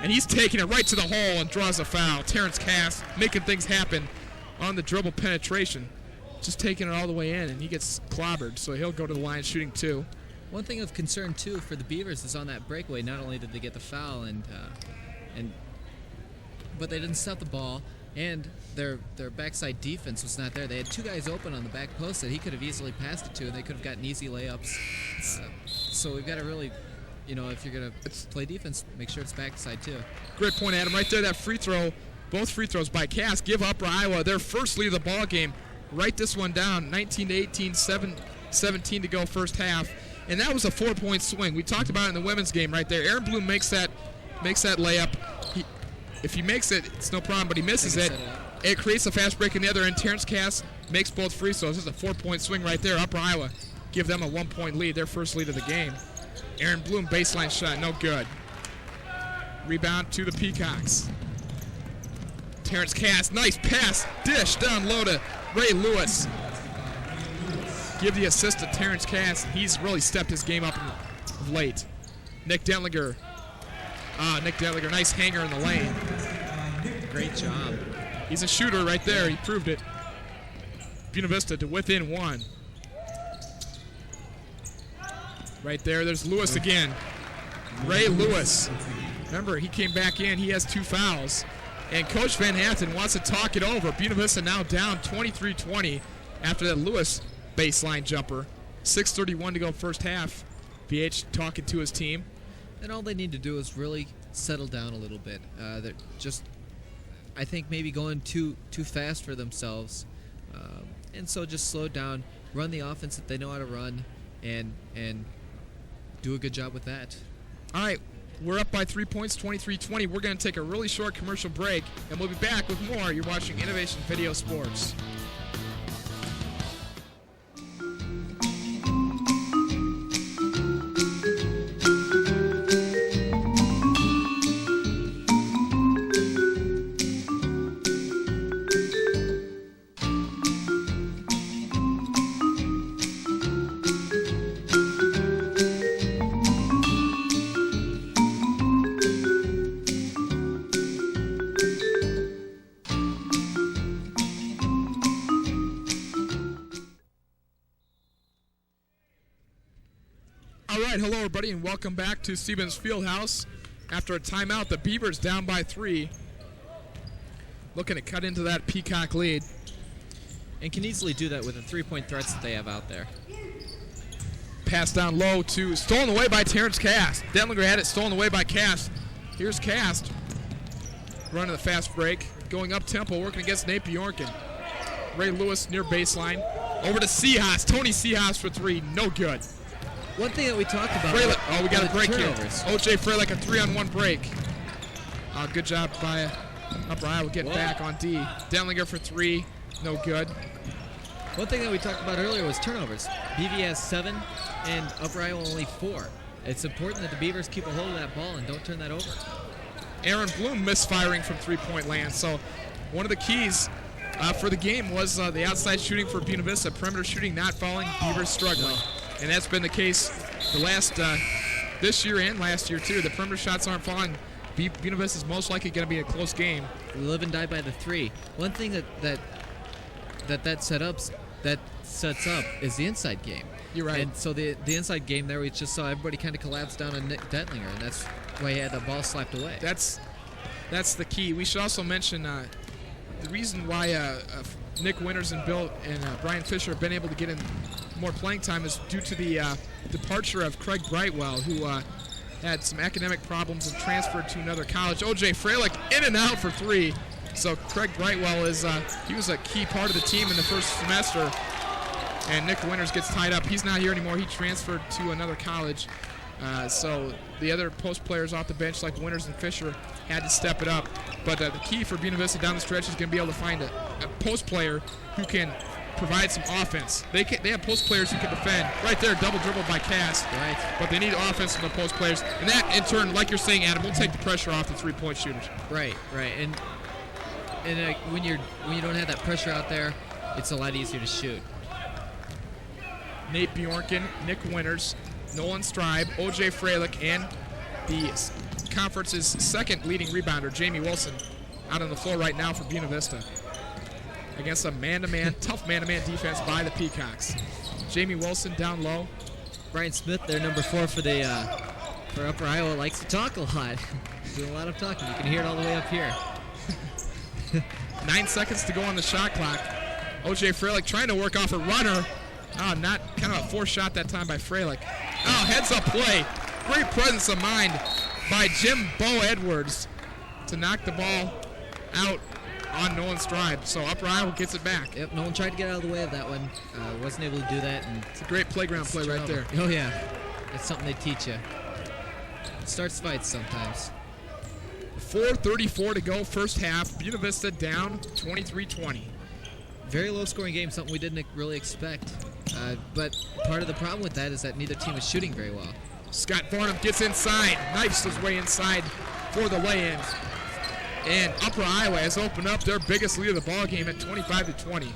And he's taking it right to the hole and draws a foul. Terrence Cast making things happen on the dribble penetration. Just taking it all the way in, and he gets clobbered. So he'll go to the line shooting 2. One thing of concern, too, for the Beavers is on that breakaway, not only did they get the foul, but they didn't stop the ball, and their backside defense was not there. They had 2 guys open on the back post that he could have easily passed it to, and they could have gotten easy layups. So we've got to really, if you're going to play defense, make sure it's backside, too. Great point, Adam. Right there, that free throw, both free throws by Cass give Upper Iowa their first lead of the ball game. Write this one down, 19-18, 17 to go first half. And that was a 4-point swing. We talked about it in the women's game right there. Aaron Bloom makes that layup. If he makes it, it's no problem, but he misses it. It creates a fast break in the other end. Terrence Cass makes both free throws. This is a 4-point swing right there. Upper Iowa give them a 1-point lead, their first lead of the game. Aaron Bloom, baseline shot, no good. Rebound to the Peacocks. Terrence Cass, nice pass, dish down low to Ray Lewis. Give the assist to Terrence Cass. He's really stepped his game up of late. Nick Denlinger. Nick Denlinger, nice hanger in the lane. Great job. He's a shooter right there. He proved it. Buena Vista to within 1. Right there, there's Lewis again. Ray Lewis. Remember, he came back in. He has 2 fouls. And Coach Van Haften wants to talk it over. Buena Vista now down 23-20 after that Lewis baseline jumper. 6:31 to go first half. BH talking to his team. And all they need to do is really settle down a little bit. They're just, I think, maybe going too fast for themselves. And so just slow down, run the offense that they know how to run, and do a good job with that. All right, we're up by 3 points, 23-20. We're going to take a really short commercial break, and we'll be back with more. You're watching Innovation Video Sports. right, hello everybody, and welcome back to Stevens Fieldhouse. After a timeout, the Beavers down by 3. Looking to cut into that Peacock lead. And can easily do that with the three-point threats that they have out there. Pass down low to, stolen away by Terrence Cast. Detlinger had it stolen away by Cast. Here's Cast. Running the fast break. Going up tempo, working against Nate Bjorken. Ray Lewis near baseline. Over to Seahas. Tony Seahas for 3. No good. One thing that we talked about. We got a break turnovers. here. O.J. Freilich, a 3-on-1 break. Good job by Upper Iowa getting back on D. Detlinger for 3. No good. One thing that we talked about earlier was turnovers. BV has 7 and Upper Iowa only 4. It's important that the Beavers keep a hold of that ball and don't turn that over. Aaron Bloom misfiring from three-point land. So one of the keys for the game was the outside shooting for Buena Vista. Perimeter shooting not falling, Beavers struggling. And that's been the case the last this year and last year too. The perimeter shots aren't falling. Buena Vista is most likely going to be a close game. We live and die by the 3. One thing that sets up is the inside game. You're right. And so the inside game there, we just saw everybody kind of collapse down on Nick Detlinger, and that's why he had the ball slapped away. That's the key. We should also mention the reason why Nick Winters and Brian Fisher have been able to get in more playing time is due to the departure of Craig Brightwell, who had some academic problems and transferred to another college. O.J. Freilich in and out for 3. So Craig Brightwell he was a key part of the team in the first semester. And Nick Winters gets tied up. He's not here anymore. He transferred to another college. So the other post players off the bench, like Winters and Fisher, had to step it up. But the key for Buena Vista down the stretch is going to be able to find a post player who can provide some offense. They have post players who can defend. Right there, double dribbled by Cass. Right. But they need offense from the post players. And that, in turn, like you're saying, Adam, will take the pressure off the three-point shooters. Right. And when you don't have that pressure out there, it's a lot easier to shoot. Nate Bjorken, Nick Winters, Nolan Stribe, O.J. Freilich, and the conference's second leading rebounder, Jamie Wilson, out on the floor right now for Buena Vista against a man-to-man, tough man-to-man defense by the Peacocks. Jamie Wilson down low. Brian Smith, their number 4 for Upper Iowa, likes to talk a lot. Doing a lot of talking. You can hear it all the way up here. 9 seconds to go on the shot clock. O.J. Freilich trying to work off a runner. Not kind of a forced shot that time by Freilich. Heads-up play. Great presence of mind by Jimbo Edwards to knock the ball out on Nolan Stribe. So Upper Iowa gets it back. Yep, Nolan tried to get out of the way of that one. Wasn't able to do that. And it's a great playground play right there. Oh, yeah. That's something they teach you. It starts fights sometimes. 4:34 to go first half. Buena Vista down 23-20. Very low-scoring game, something we didn't really expect. But part of the problem with that is that neither team is shooting very well. Scott Farnham gets inside, knifes his way inside for the lay-in. And Upper Iowa has opened up their biggest lead of the ball game at 25-20.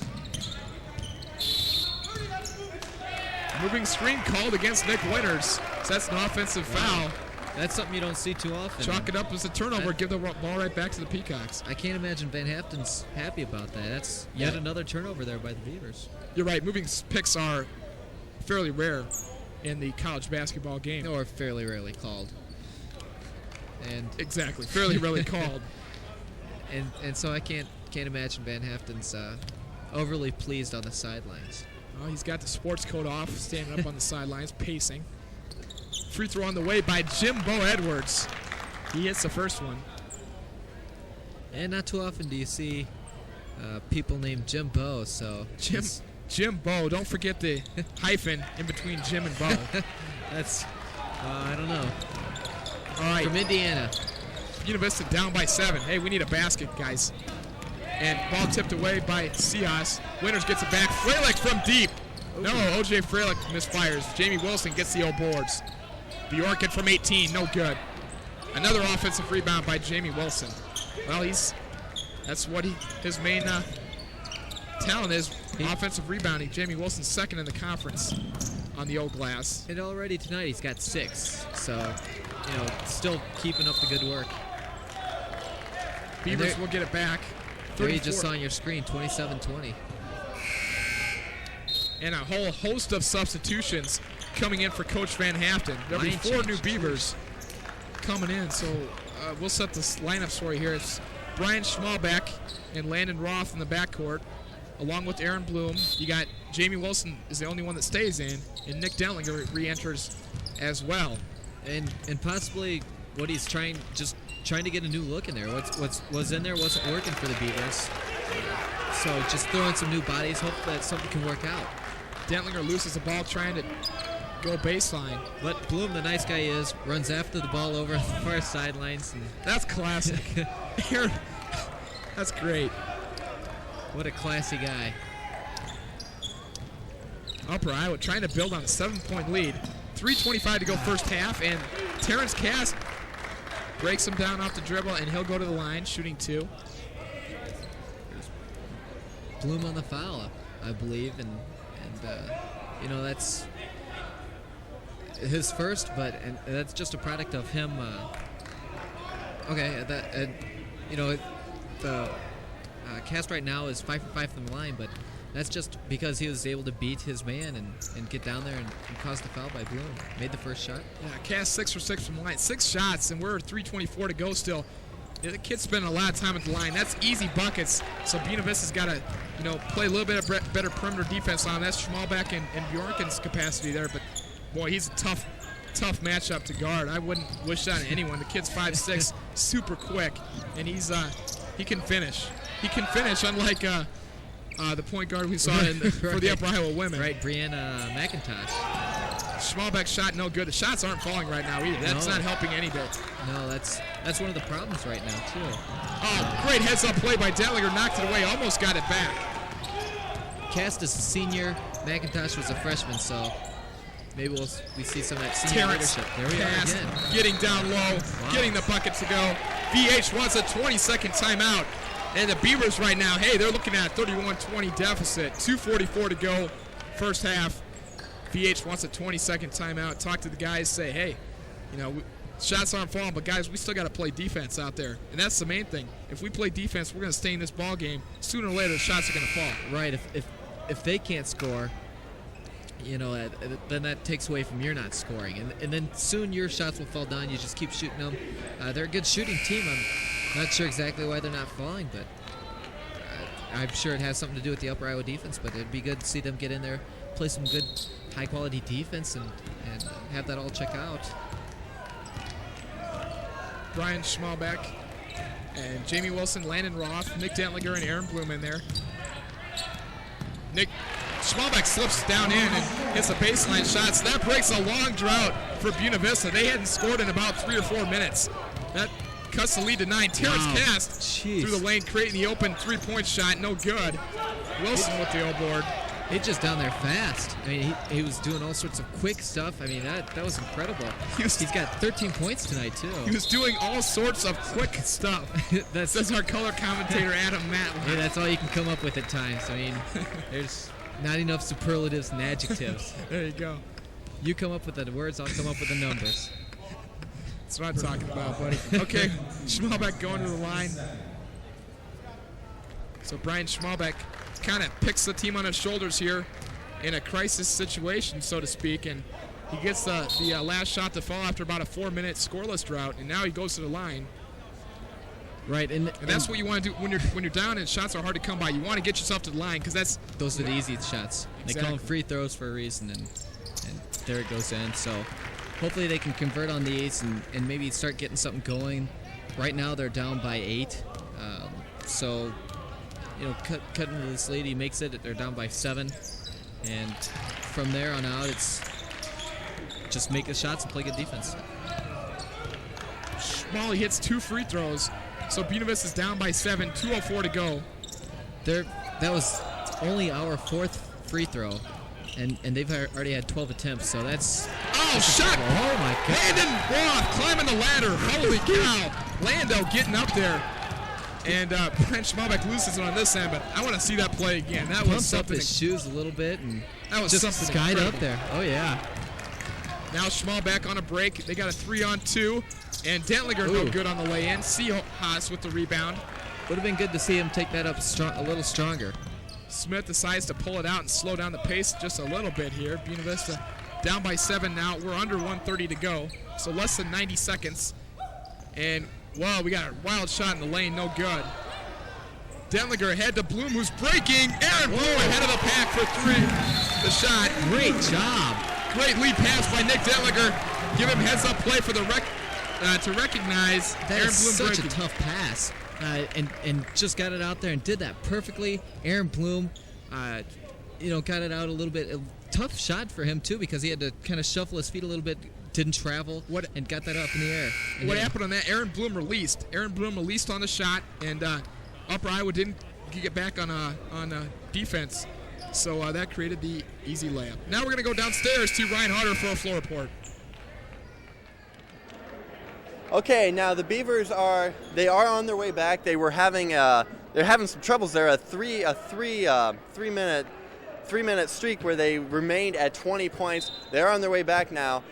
Moving screen called against Nick Winters. So that's an offensive foul. That's something you don't see too often. Chalk it up as a turnover, give the ball right back to the Peacocks. I can't imagine Van Haften's happy about that. That's yet another turnover there by the Beavers. You're right, moving picks are fairly rare in the college basketball game. Or fairly rarely called. And exactly, fairly rarely called. And so I can't imagine Van Haften's overly pleased on the sidelines. Well, he's got the sports coat off, standing up on the sidelines, pacing. Free throw on the way by Jimbo Edwards. He hits the first one. And not too often do you see people named Jimbo, so... Jimbo. Don't forget the hyphen in between Jim and Bo. That's, I don't know. All right. From Indiana. Buena Vista down by 7. Hey, we need a basket, guys. And ball tipped away by Seahas. Winters gets it back. Freilich from deep. No, O.J. Freilich misfires. Jamie Wilson gets the old boards. Bjorken from 18, no good. Another offensive rebound by Jamie Wilson. Well, that's what his main talent is, offensive rebounding. Jamie Wilson's second in the conference on the old glass. And already tonight he's got 6, so still keeping up the good work. Beavers will get it back. There you just saw on your screen, 27-20. And a whole host of substitutions coming in for Coach Van Haften. There'll be 4 new Beavers coming in, so we'll set the lineups for you here. It's Brian Schmalbeck and Landon Roth in the backcourt, along with Aaron Bloom. You got Jamie Wilson is the only one that stays in, and Nick Dentlinger re-enters as well. And possibly what he's trying to get a new look in there. What was in there wasn't working for the Beavers. So just throwing some new bodies, hope that something can work out. Dentlinger loses the ball trying to go baseline. But Bloom, the nice guy is, runs after the ball over the far sidelines. And that's classic. That's great. What a classy guy. Upper Iowa trying to build on a 7-point lead. 3:25 to go first half, and Terrence Cass breaks him down off the dribble, and he'll go to the line, shooting 2. Bloom on the foul, I believe, and that's his first, but that's just a product of him. The Cast right now is 5 for 5 from the line, but that's just because he was able to beat his man and get down there and cause the foul by Bloom. Made the first shot. Yeah, Cass 6 for 6 from the line. 6 shots, and we're 3:24 to go still. Yeah, the kid's spending a lot of time at the line. That's easy buckets, so Buena Vista's got to play a little bit of better perimeter defense on him. That's Schmalbeck and Bjorken's capacity there, but boy, he's a tough matchup to guard. I wouldn't wish that on anyone. The kid's 5'6", super quick, and he can finish. He can finish, unlike the point guard we saw for the Upper Iowa women. Right, Brianna McIntosh. Schmalbeck's shot no good. The shots aren't falling right now either. That's not helping any bit. No, that's one of the problems right now too. Oh, great heads-up play by Dentlinger. Knocked it away. Almost got it back. Cast is a senior. McIntosh was a freshman, so maybe we see some of that senior leadership. There we are again. Getting down low, getting the bucket to go. VH wants a 20-second timeout. And the Beavers right now, hey, they're looking at a 31-20 deficit. 2:44 to go first half. VH wants a 20-second timeout. Talk to the guys, say, hey, shots aren't falling, but guys, we still got to play defense out there. And that's the main thing. If we play defense, we're going to stay in this ball game. Sooner or later, the shots are going to fall. Right. If they can't score, then that takes away from your not scoring. And then soon your shots will fall down. You just keep shooting them. They're a good shooting team. I'm not sure exactly why they're not falling, but I'm sure it has something to do with the Upper Iowa defense. But it'd be good to see them get in there, play some good, high-quality defense, and have that all check out. Brian Schmalbeck and Jamie Wilson, Landon Roth, Nick Dentlinger, and Aaron Bloom in there. Nick Schmalbeck slips down in and hits a baseline shot. So that breaks a long drought for Buena Vista. They hadn't scored in about 3 or 4 minutes. That cuts the lead to 9. Terrence Cast through the lane, creating the open 3-point shot. No good. Wilson with the old board. He's just down there fast. I mean, he was doing all sorts of quick stuff. I mean, that was incredible. He's got 13 points tonight, too. He was doing all sorts of quick stuff. That's our color commentator, Adam Matlock. Hey, that's all you can come up with at times. I mean, there's not enough superlatives and adjectives. There you go. You come up with the words, I'll come up with the numbers. That's what I'm talking about, buddy. Okay, Schmalbeck going to the line. So Brian Schmalbeck kind of picks the team on his shoulders here in a crisis situation, so to speak, and he gets the last shot to fall after about a 4-minute scoreless drought, and now he goes to the line. Right, and that's what you want to do when you're down and shots are hard to come by. You want to get yourself to the line because those are the easy shots. Exactly. They call them free throws for a reason, and there it goes in. So hopefully they can convert on these and maybe start getting something going. Right now they're down by 8, so cutting into this lead, he makes it. They're down by 7, and from there on out, it's just make the shots and play good defense. Schmally hits 2 free throws, so Buena Vista's down by 7. 2:04 to go. That was only our 4th free throw, and they've already had 12 attempts. So that's shot! Oh my God! Landon Roth climbing the ladder. Holy cow! Lando getting up there. And Brian Schmalbeck loses it on this end, but I want to see that play again. That was something. Up his shoes a little bit and that was just something skied incredible. Up there. Oh yeah. Now Schmalbeck on a break. They got a 3-on-2, and Dentlinger no good on the lay-in. Seahawks with the rebound. Would have been good to see him take that up a little stronger. Smith decides to pull it out and slow down the pace just a little bit here. Buena Vista down by 7 now. We're under 1:30 to go, so less than 90 seconds. And, well, we got a wild shot in the lane, no good. Dentlinger ahead to Bloom, who's breaking. Aaron Bloom ahead of the pack for 3. The shot. Great job. Great lead pass by Nick Dentlinger. Give him heads-up play for the to recognize That Aaron is Bloom such breaking. a tough pass, and just got it out there and did that perfectly. Aaron Bloom, got it out a little bit. A tough shot for him too, because he had to kind of shuffle his feet a little bit, didn't travel, and got that up in the air. And What happened on that? Aaron Bloom released. Aaron Bloom released on the shot, and Upper Iowa didn't get back on defense, so that created the easy layup. Now we're going to go downstairs to Ryan Harder for a floor report. Okay, now the Beavers are on their way back. They were having some troubles there. A three minute streak where they remained at 20 points. They're on their way back now.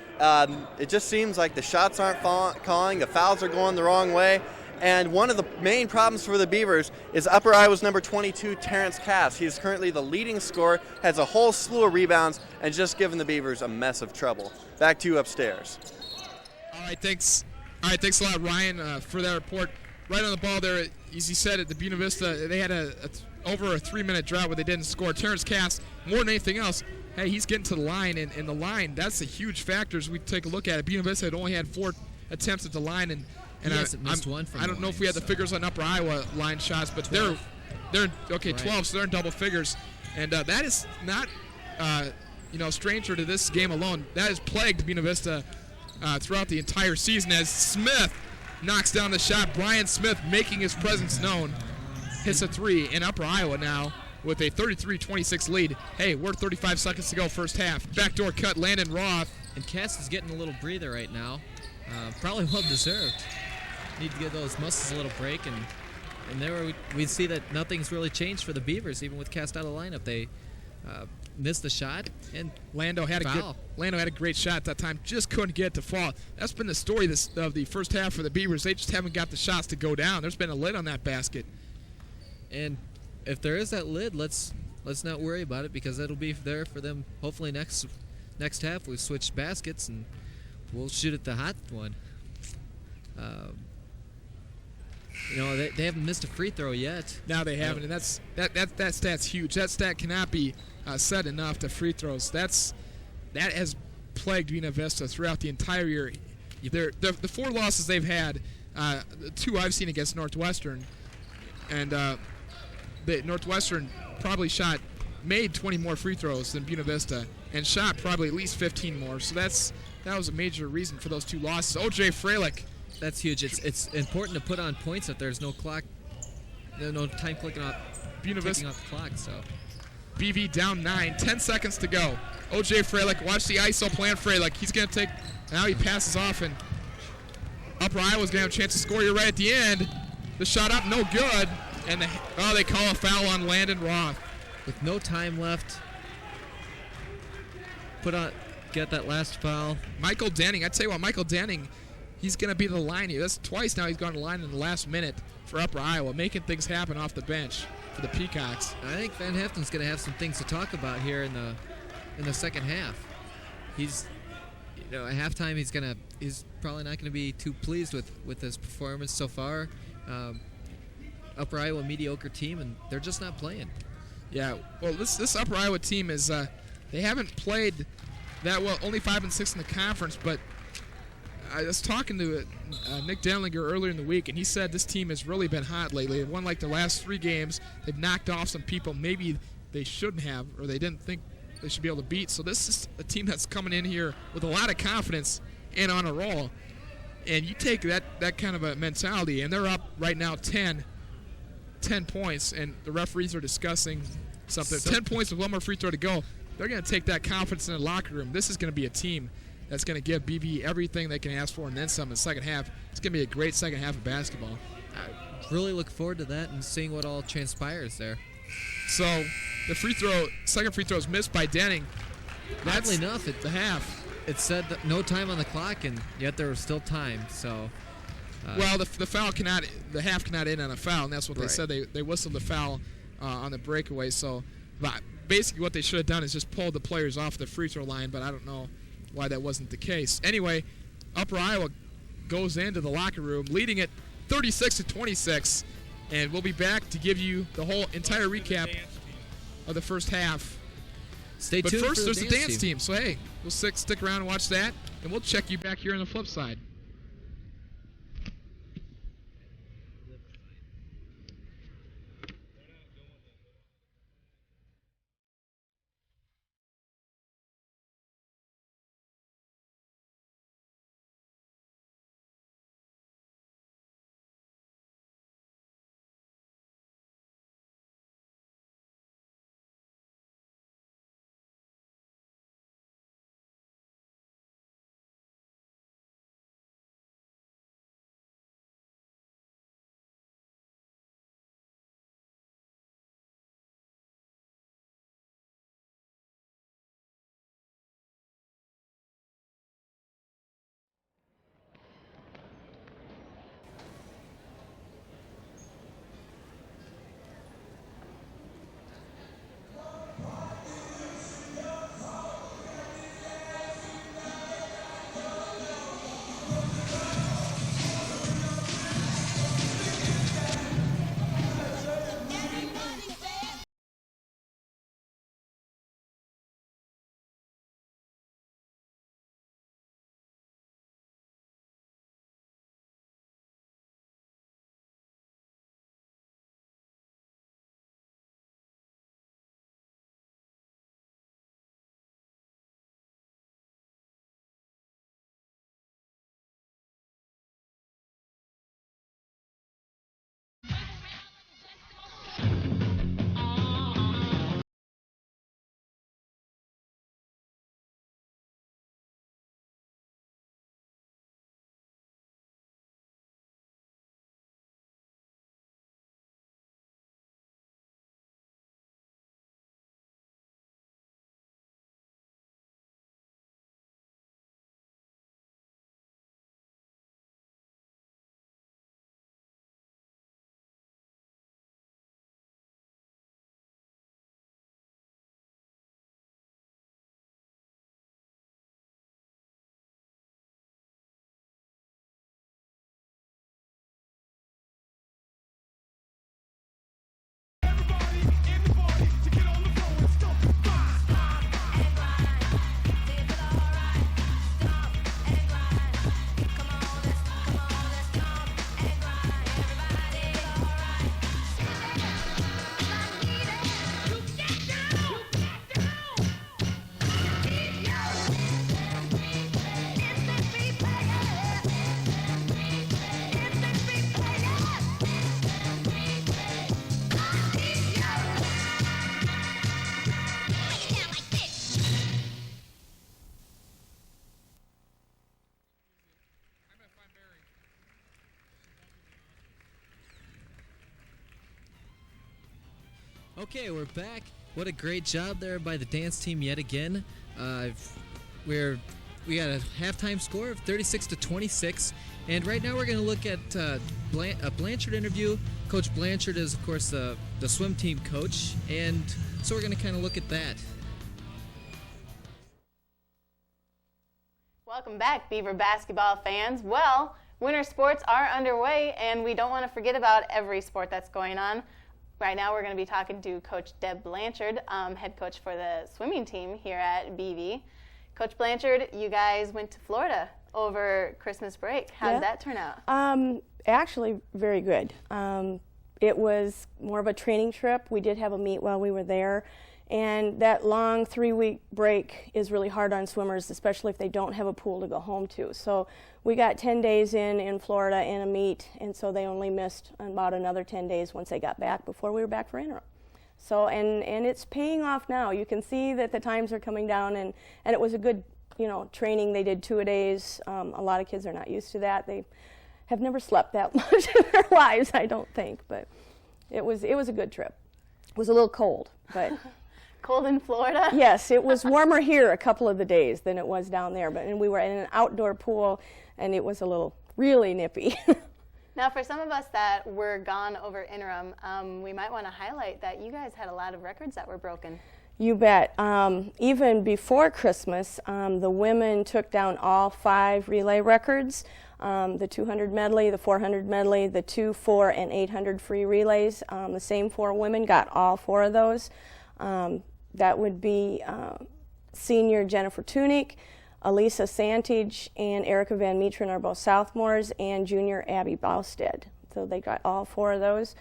It just seems like the shots aren't calling. The fouls are going the wrong way. And one of the main problems for the Beavers is Upper Iowa's number 22, Terrence Cass. He's currently the leading scorer, has a whole slew of rebounds, and just given the Beavers a mess of trouble. Back to you upstairs. All right, thanks a lot, Ryan, for that report. Right on the ball there, as you said, at the Buena Vista, they had over a 3-minute drought where they didn't score. Terrence Cass, more than anything else, hey, he's getting to the line, and the line, that's a huge factor as we take a look at it. Buena Vista had only had 4 attempts at the line, and he hasn't missed one from I don't know if we had the figures on Upper Iowa line shots, but 12. they're okay, right. 12, so they're in double figures, and that is not stranger to this game alone. That has plagued Buena Vista throughout the entire season as Smith knocks down the shot. Brian Smith making his presence known. Hits a 3 in Upper Iowa now with a 33-26 lead. Hey, we're 35 seconds to go first half. Backdoor cut, Landon Roth. And Cass is getting a little breather right now. Probably well deserved. Need to give those muscles a little break. And there we see that nothing's really changed for the Beavers, even with Cass out of the lineup. They missed the shot, and Lando had a great shot at that time, just couldn't get it to fall. That's been the story of the first half for the Beavers. They just haven't got the shots to go down. There's been a lid on that basket. And if there is that lid, let's not worry about it, because it'll be there for them. Hopefully next half we switch baskets and we'll shoot at the hot one. They haven't missed a free throw yet. No, they haven't, and that stat's huge. That stat cannot be said enough to free throws. That has plagued Buena Vista throughout the entire year. The 4 losses they've had, the 2 I've seen against Northwestern, and the Northwestern probably made 20 more free throws than Buena Vista, and shot probably at least 15 more. So that was a major reason for those 2 losses. O.J. Freilich. That's huge. It's important to put on points if there's no clock, no time clicking off, Buena Vista off the clock. So BV down 9, 10 seconds to go. O.J. Freilich, watch the ISO plan. Freilich, he's going to take. Now he passes off, and Upper Iowa's going to have a chance to score here right at the end. The shot up, no good, and they call a foul on Landon Roth. With no time left, get that last foul. Michael Denning, I tell you what, Michael Denning, he's going to be the line here. That's twice now he's gone to the line in the last minute for Upper Iowa, making things happen off the bench for the Peacocks. I think Van Heften's going to have some things to talk about here in the second half. He's, at halftime, he's probably not going to be too pleased with his performance so far. Upper Iowa mediocre team, and they're just not playing. Yeah, well, this Upper Iowa team is they haven't played that well, only 5 and 6 in the conference, but I was talking to Nick Denlinger earlier in the week, and he said this team has really been hot lately. They've won like the last 3 games. They've knocked off some people maybe they shouldn't have, or they didn't think they should be able to beat. So this is a team that's coming in here with a lot of confidence and on a roll. And you take that kind of a mentality, and they're up right now 10 points, and the referees are discussing something. 10 points with 1 more free throw to go. They're going to take that confidence in the locker room. This is going to be a team that's going to give BB everything they can ask for and then some in the second half. It's going to be a great second half of basketball. I really look forward to that and seeing what all transpires there. So the second free throw is missed by Denning. Oddly enough, the half. It said that no time on the clock, and yet there was still time. So, well, the half cannot end on a foul, and that's what they said. They whistled the foul on the breakaway. So, basically, what they should have done is just pulled the players off the free throw line. But I don't know why that wasn't the case. Anyway, Upper Iowa goes into the locker room leading it 36-26, and we'll be back to give you the whole entire recap of the first half. Stay tuned. But first, for there's the dance team. So, hey, we'll stick around and watch that, and we'll check you back here on the flip side. Okay, we're back. What a great job there by the dance team yet again. We got a halftime score of 36-26, and right now we're going to look at a Blanchard interview. Coach Blanchard is, of course, the swim team coach, and so we're going to kind of look at that. Welcome back, Beaver basketball fans. Well, winter sports are underway, and we don't want to forget about every sport that's going on. Right now, we're going to be talking to Coach Deb Blanchard, head coach for the swimming team here at BV. Coach Blanchard, you guys went to Florida over Christmas break. How did that turn out? Actually, very good. It was more of a training trip. We did have a meet while we were there. And that long 3-week break is really hard on swimmers, especially if they don't have a pool to go home to. So we got 10 days in Florida and a meet, and so they only missed about another 10 days once they got back before we were back for interim. So, and it's paying off now. You can see that the times are coming down, and it was a good, training. They did 2-a-days. A lot of kids are not used to that. They have never slept that much in their lives, I don't think, but it was a good trip. It was a little cold, but... Cold in Florida? Yes, it was warmer here a couple of the days than it was down there, and we were in an outdoor pool, and it was a little really nippy. Now, for some of us that were gone over interim, we might want to highlight that you guys had a lot of records that were broken. You bet. Even before Christmas, the women took down all 5 relay records, the 200 medley, the 400 medley, the 2, 4, and 800 free relays. The same 4 women got all 4 of those. That would be senior Jennifer Tunick, Elisa Santage, and Erica Van Metren are both sophomores, and junior Abby Bausted. So they got all 4 of those.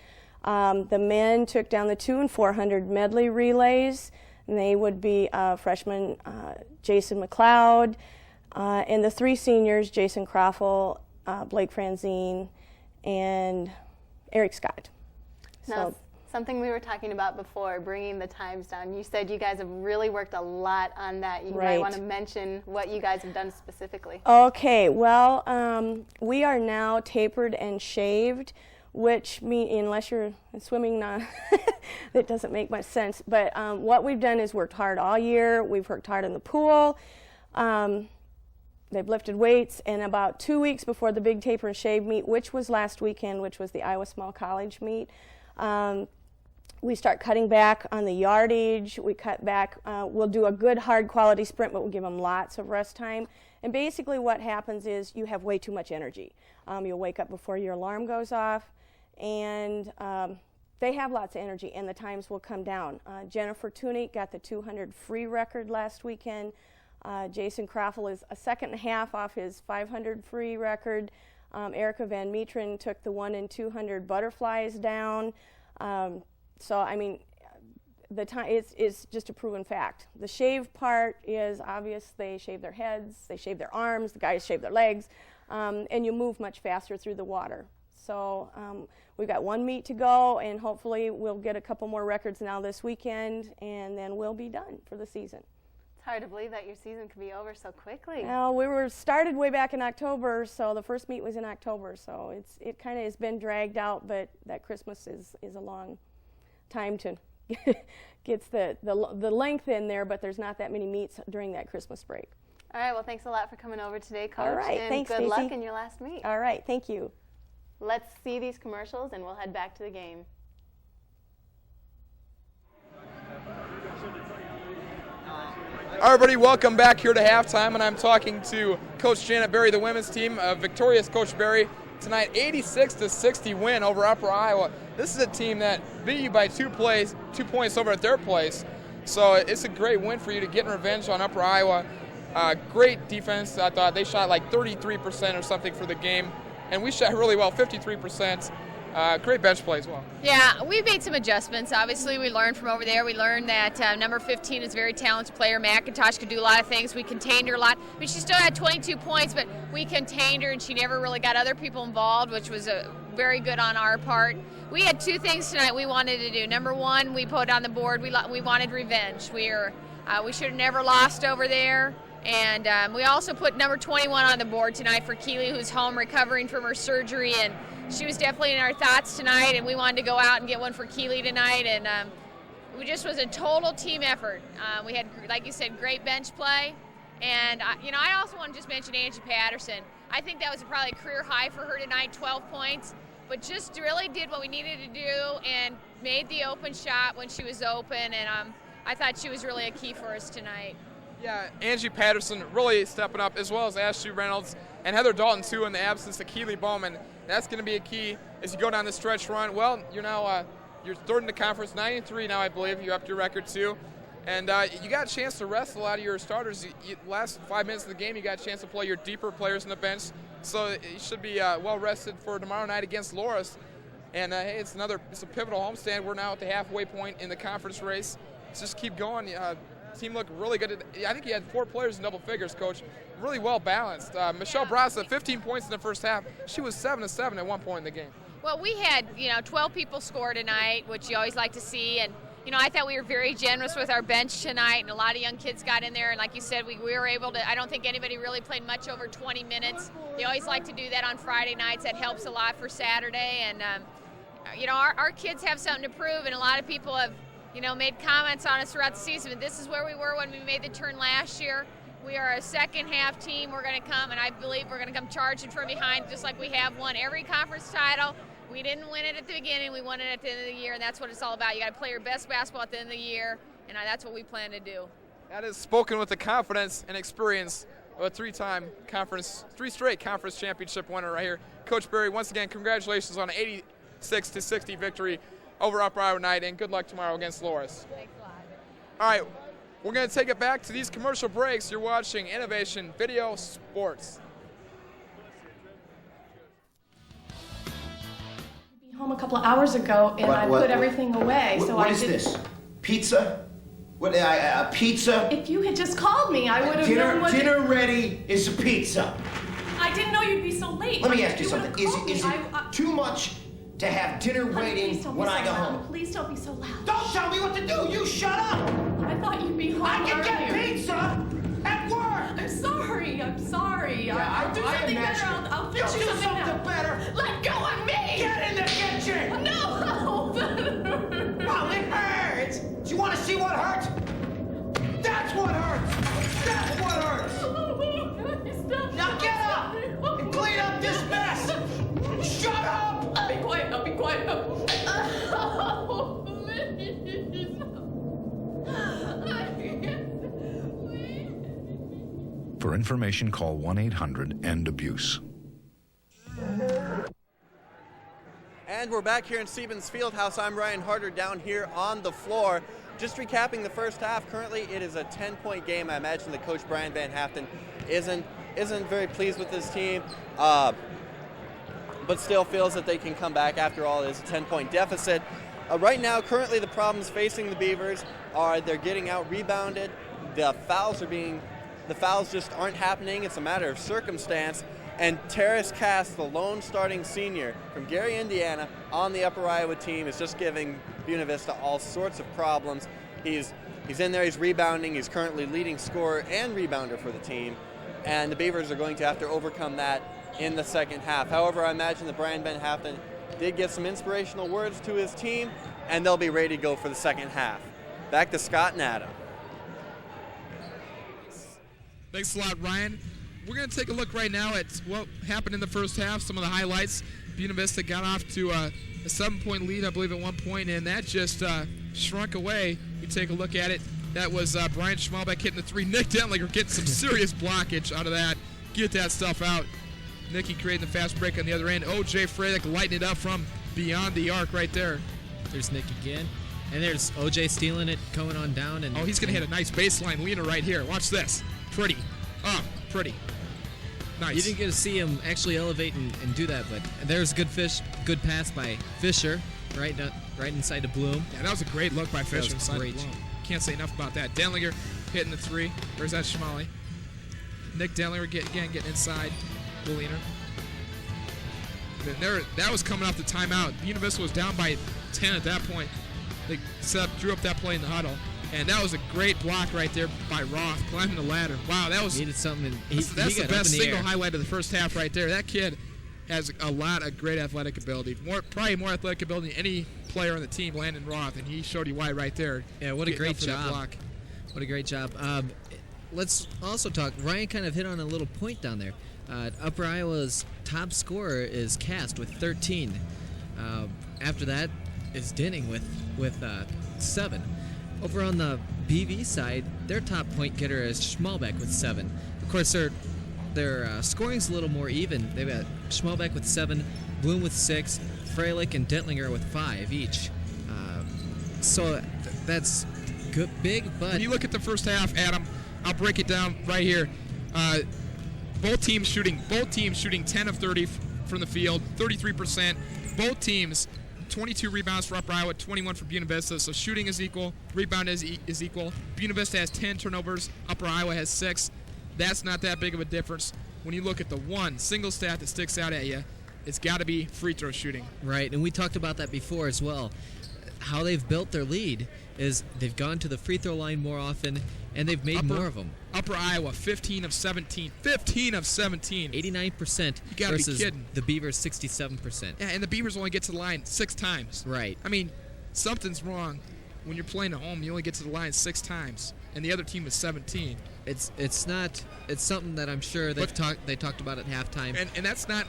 The men took down the 2 and 400 medley relays, and they would be freshman Jason McLeod, and the 3 seniors, Jason Croffle, Blake Franzine, and Eric Scott. Now, something we were talking about before, bringing the times down. You said you guys have really worked a lot on that. You might want to mention what you guys have done specifically. Okay, well, we are now tapered and shaved, which unless you're swimming, that doesn't make much sense. But what we've done is worked hard all year. We've worked hard in the pool. They've lifted weights, and about 2 weeks before the big taper and shave meet, which was last weekend, which was the Iowa Small College meet, we start cutting back on the yardage. We cut back. We'll do a good hard quality sprint, but we'll give them lots of rest time. And basically what happens is you have way too much energy. You'll wake up before your alarm goes off, and they have lots of energy, and the times will come down. Jennifer Tunick got the 200 free record last weekend. Jason Croffle is a second and a half off his 500 free record. Erica Van Metren took the 1 and 200 butterflies down. So, I mean, the time it's just a proven fact. The shave part is obvious. They shave their heads, they shave their arms, the guys shave their legs, and you move much faster through the water. So we've got 1 meet to go, and hopefully we'll get a couple more records now this weekend, and then we'll be done for the season. It's hard to believe that your season could be over so quickly. Well, we were started way back in October, so the first meet was in October, so it kind of has been dragged out, but that Christmas is a long time to gets the length in there, but there's not that many meets during that Christmas break. All right, well, thanks a lot for coming over today, Coach. All right, and thanks, good Stacey. luck in your last meet. All right, thank you. Let's see these commercials, and we'll head back to the game. All right, everybody, welcome back here to halftime, and I'm talking to Coach Janet Berry, the women's team. Victorious Coach Berry tonight, 86-60 win over Upper Iowa. This is a team that beat you by 2 points over at their place. So it's a great win for you to get in revenge on Upper Iowa. Great defense. I thought they shot like 33% or something for the game, and we shot really well, 53%. Great bench play as well. Yeah, we made some adjustments. Obviously, we learned from over there. We learned that number 15 is a very talented player. McIntosh could do a lot of things. We contained her a lot. I mean, she still had 22 points, but we contained her, and she never really got other people involved, which was very good on our part. We had 2 things tonight we wanted to do. Number 1, we put on the board, we wanted revenge. We should have never lost over there. And we also put number 21 on the board tonight for Keely, who's home recovering from her surgery, and she was definitely in our thoughts tonight, and we wanted to go out and get one for Keely tonight, and we just was a total team effort. We had, like you said, great bench play, and I also want to just mention Angie Patterson. I think that was probably a career high for her tonight, 12 points, but just really did what we needed to do and made the open shot when she was open, and I thought she was really a key for us tonight. Yeah, Angie Patterson really stepping up, as well as Ashley Reynolds and Heather Dalton, too, in the absence of Keely Bowman. That's going to be a key as you go down the stretch run. Well, you're now you're third in the conference, 9-3 now, I believe. You upped your record, too. And you got a chance to rest a lot of your starters. Last 5 minutes of the game, you got a chance to play your deeper players on the bench. So you should be well rested for tomorrow night against Loras. And, hey, it's a pivotal homestand. We're now at the halfway point in the conference race. Let's just keep going. Team looked really good. I think you had 4 players in double figures, Coach. Really well balanced. Michelle Brasa, 15 points in the first half. She was 7-7 at one point in the game. Well, we had 12 people score tonight, which you always like to see, and I thought we were very generous with our bench tonight, and a lot of young kids got in there, and like you said, we were able to. I don't think anybody really played much over 20 minutes. They always like to do that on Friday nights. That helps a lot for Saturday, and our kids have something to prove, and a lot of people have made comments on us throughout the season. But this is where we were when we made the turn last year. We are a second half team. We're going to come, and I believe we're going to come charging from behind, just like we have won every conference title. We didn't win it at the beginning. We won it at the end of the year, and that's what it's all about. You got to play your best basketball at the end of the year, and that's what we plan to do. That is spoken with the confidence and experience of a three straight conference championship winner right here. Coach Berry, once again, congratulations on an 86-60 victory over Upper Iowa Knight, and good luck tomorrow against Loris. Thanks a lot. All right, we're going to take it back to these commercial breaks. You're watching Innovation Video Sports. Home a couple of hours ago, and I put everything away. What is this? Pizza? What? Pizza? If you had just called me, I would have known what. Dinner ready is a pizza. I didn't know you'd be so late. Let me ask you something. Is it too much to have dinner waiting when I go home? Please don't be so loud. Don't tell me what to do. You shut up. I thought you'd be home. I can get earlier. pizza at work. I'm sorry. Yeah, I'll do something better. I'll fix you something better. Let go of me. Get in the kitchen. No. Well, it hurts. Do you want to see what hurts? That's what hurts. That's what hurts. Stop. Now get up and clean up this mess. Shut up. I'll be quiet. I'll be quiet. For information, call 1-800-END-ABUSE. And we're back here in Stevens Fieldhouse. I'm Ryan Harder down here on the floor. Just recapping the first half, currently it is a 10-point game. I imagine that Coach Brian Van Haften isn't very pleased with this team, but still feels that they can come back. After all, it is a 10-point deficit. Right now, currently the problems facing the Beavers are they're getting out rebounded. The fouls just aren't happening. It's a matter of circumstance. And Terrace Cass, the lone starting senior from Gary, Indiana, on the Upper Iowa team, is just giving Buena Vista all sorts of problems. He's in there, he's rebounding, he's currently leading scorer and rebounder for the team, and the Beavers are going to have to overcome that in the second half. However, I imagine that Brian Van Haften did get some inspirational words to his team, and they'll be ready to go for the second half. Back to Scott and Adam. Thanks a lot, Ryan. We're going to take a look right now at what happened in the first half, some of the highlights. Buena Vista got off to a 7-point lead, I believe, at one point, and that just shrunk away. You take a look at it. That was Brian Schmalbeck hitting the three. Nick Dentlinger getting some serious blockage out of that. Get that stuff out. Nicky creating the fast break on the other end. O.J. Frelick lighting it up from beyond the arc right there. There's Nick again. And there's O.J. stealing it, coming on down. And he's going to hit a nice baseline leaner right here. Watch this. Pretty. Pretty. Nice. You didn't get to see him actually elevate and do that, but there's a good pass by Fisher, right inside the Bloom. Yeah, that was a great look by Fisher inside the Bloom. Can't say enough about that. Dentlinger hitting the three. There's that Schmally. Nick Dentlinger getting inside the leaner. That was coming off the timeout. Buena Vista was down by 10 at that point. They drew up that play in the huddle. And that was a great block right there by Roth, climbing the ladder. Wow, that was needed something. That's the best single highlight of the first half right there. That kid has a lot of great athletic ability. Probably more athletic ability than any player on the team, Landon Roth, and he showed you why right there. Yeah, what a great job. What a great job. Let's also talk. Ryan kind of hit on a little point down there. Upper Iowa's top scorer is Cast with 13. After that is Denning with 7. Over on the BV side, their top point getter is Schmalbeck with 7. Of course, their scoring's a little more even. They've got Schmalbeck with 7, Bloom with 6, Frelick and Dentlinger with 5 each. So that's good, big, but... When you look at the first half, Adam, I'll break it down right here. Both teams shooting 10 of 30 from the field, 33%. Both teams 22 rebounds for Upper Iowa, 21 for Buena Vista. So shooting is equal, rebound is equal. Buena Vista has 10 turnovers, Upper Iowa has 6. That's not that big of a difference. When you look at the one single stat that sticks out at you, it's got to be free throw shooting. Right, and we talked about that before as well. How they've built their lead is they've gone to the free throw line more often, and they've made more of them. Upper Iowa, 15 of 17. 15 of 17. 89% versus the Beavers, 67%. Yeah, and the Beavers only get to the line 6 times. Right. I mean, something's wrong when you're playing at home. You only get to the line 6 times, and the other team is 17. It's something that I'm sure they talked about at halftime. And that's not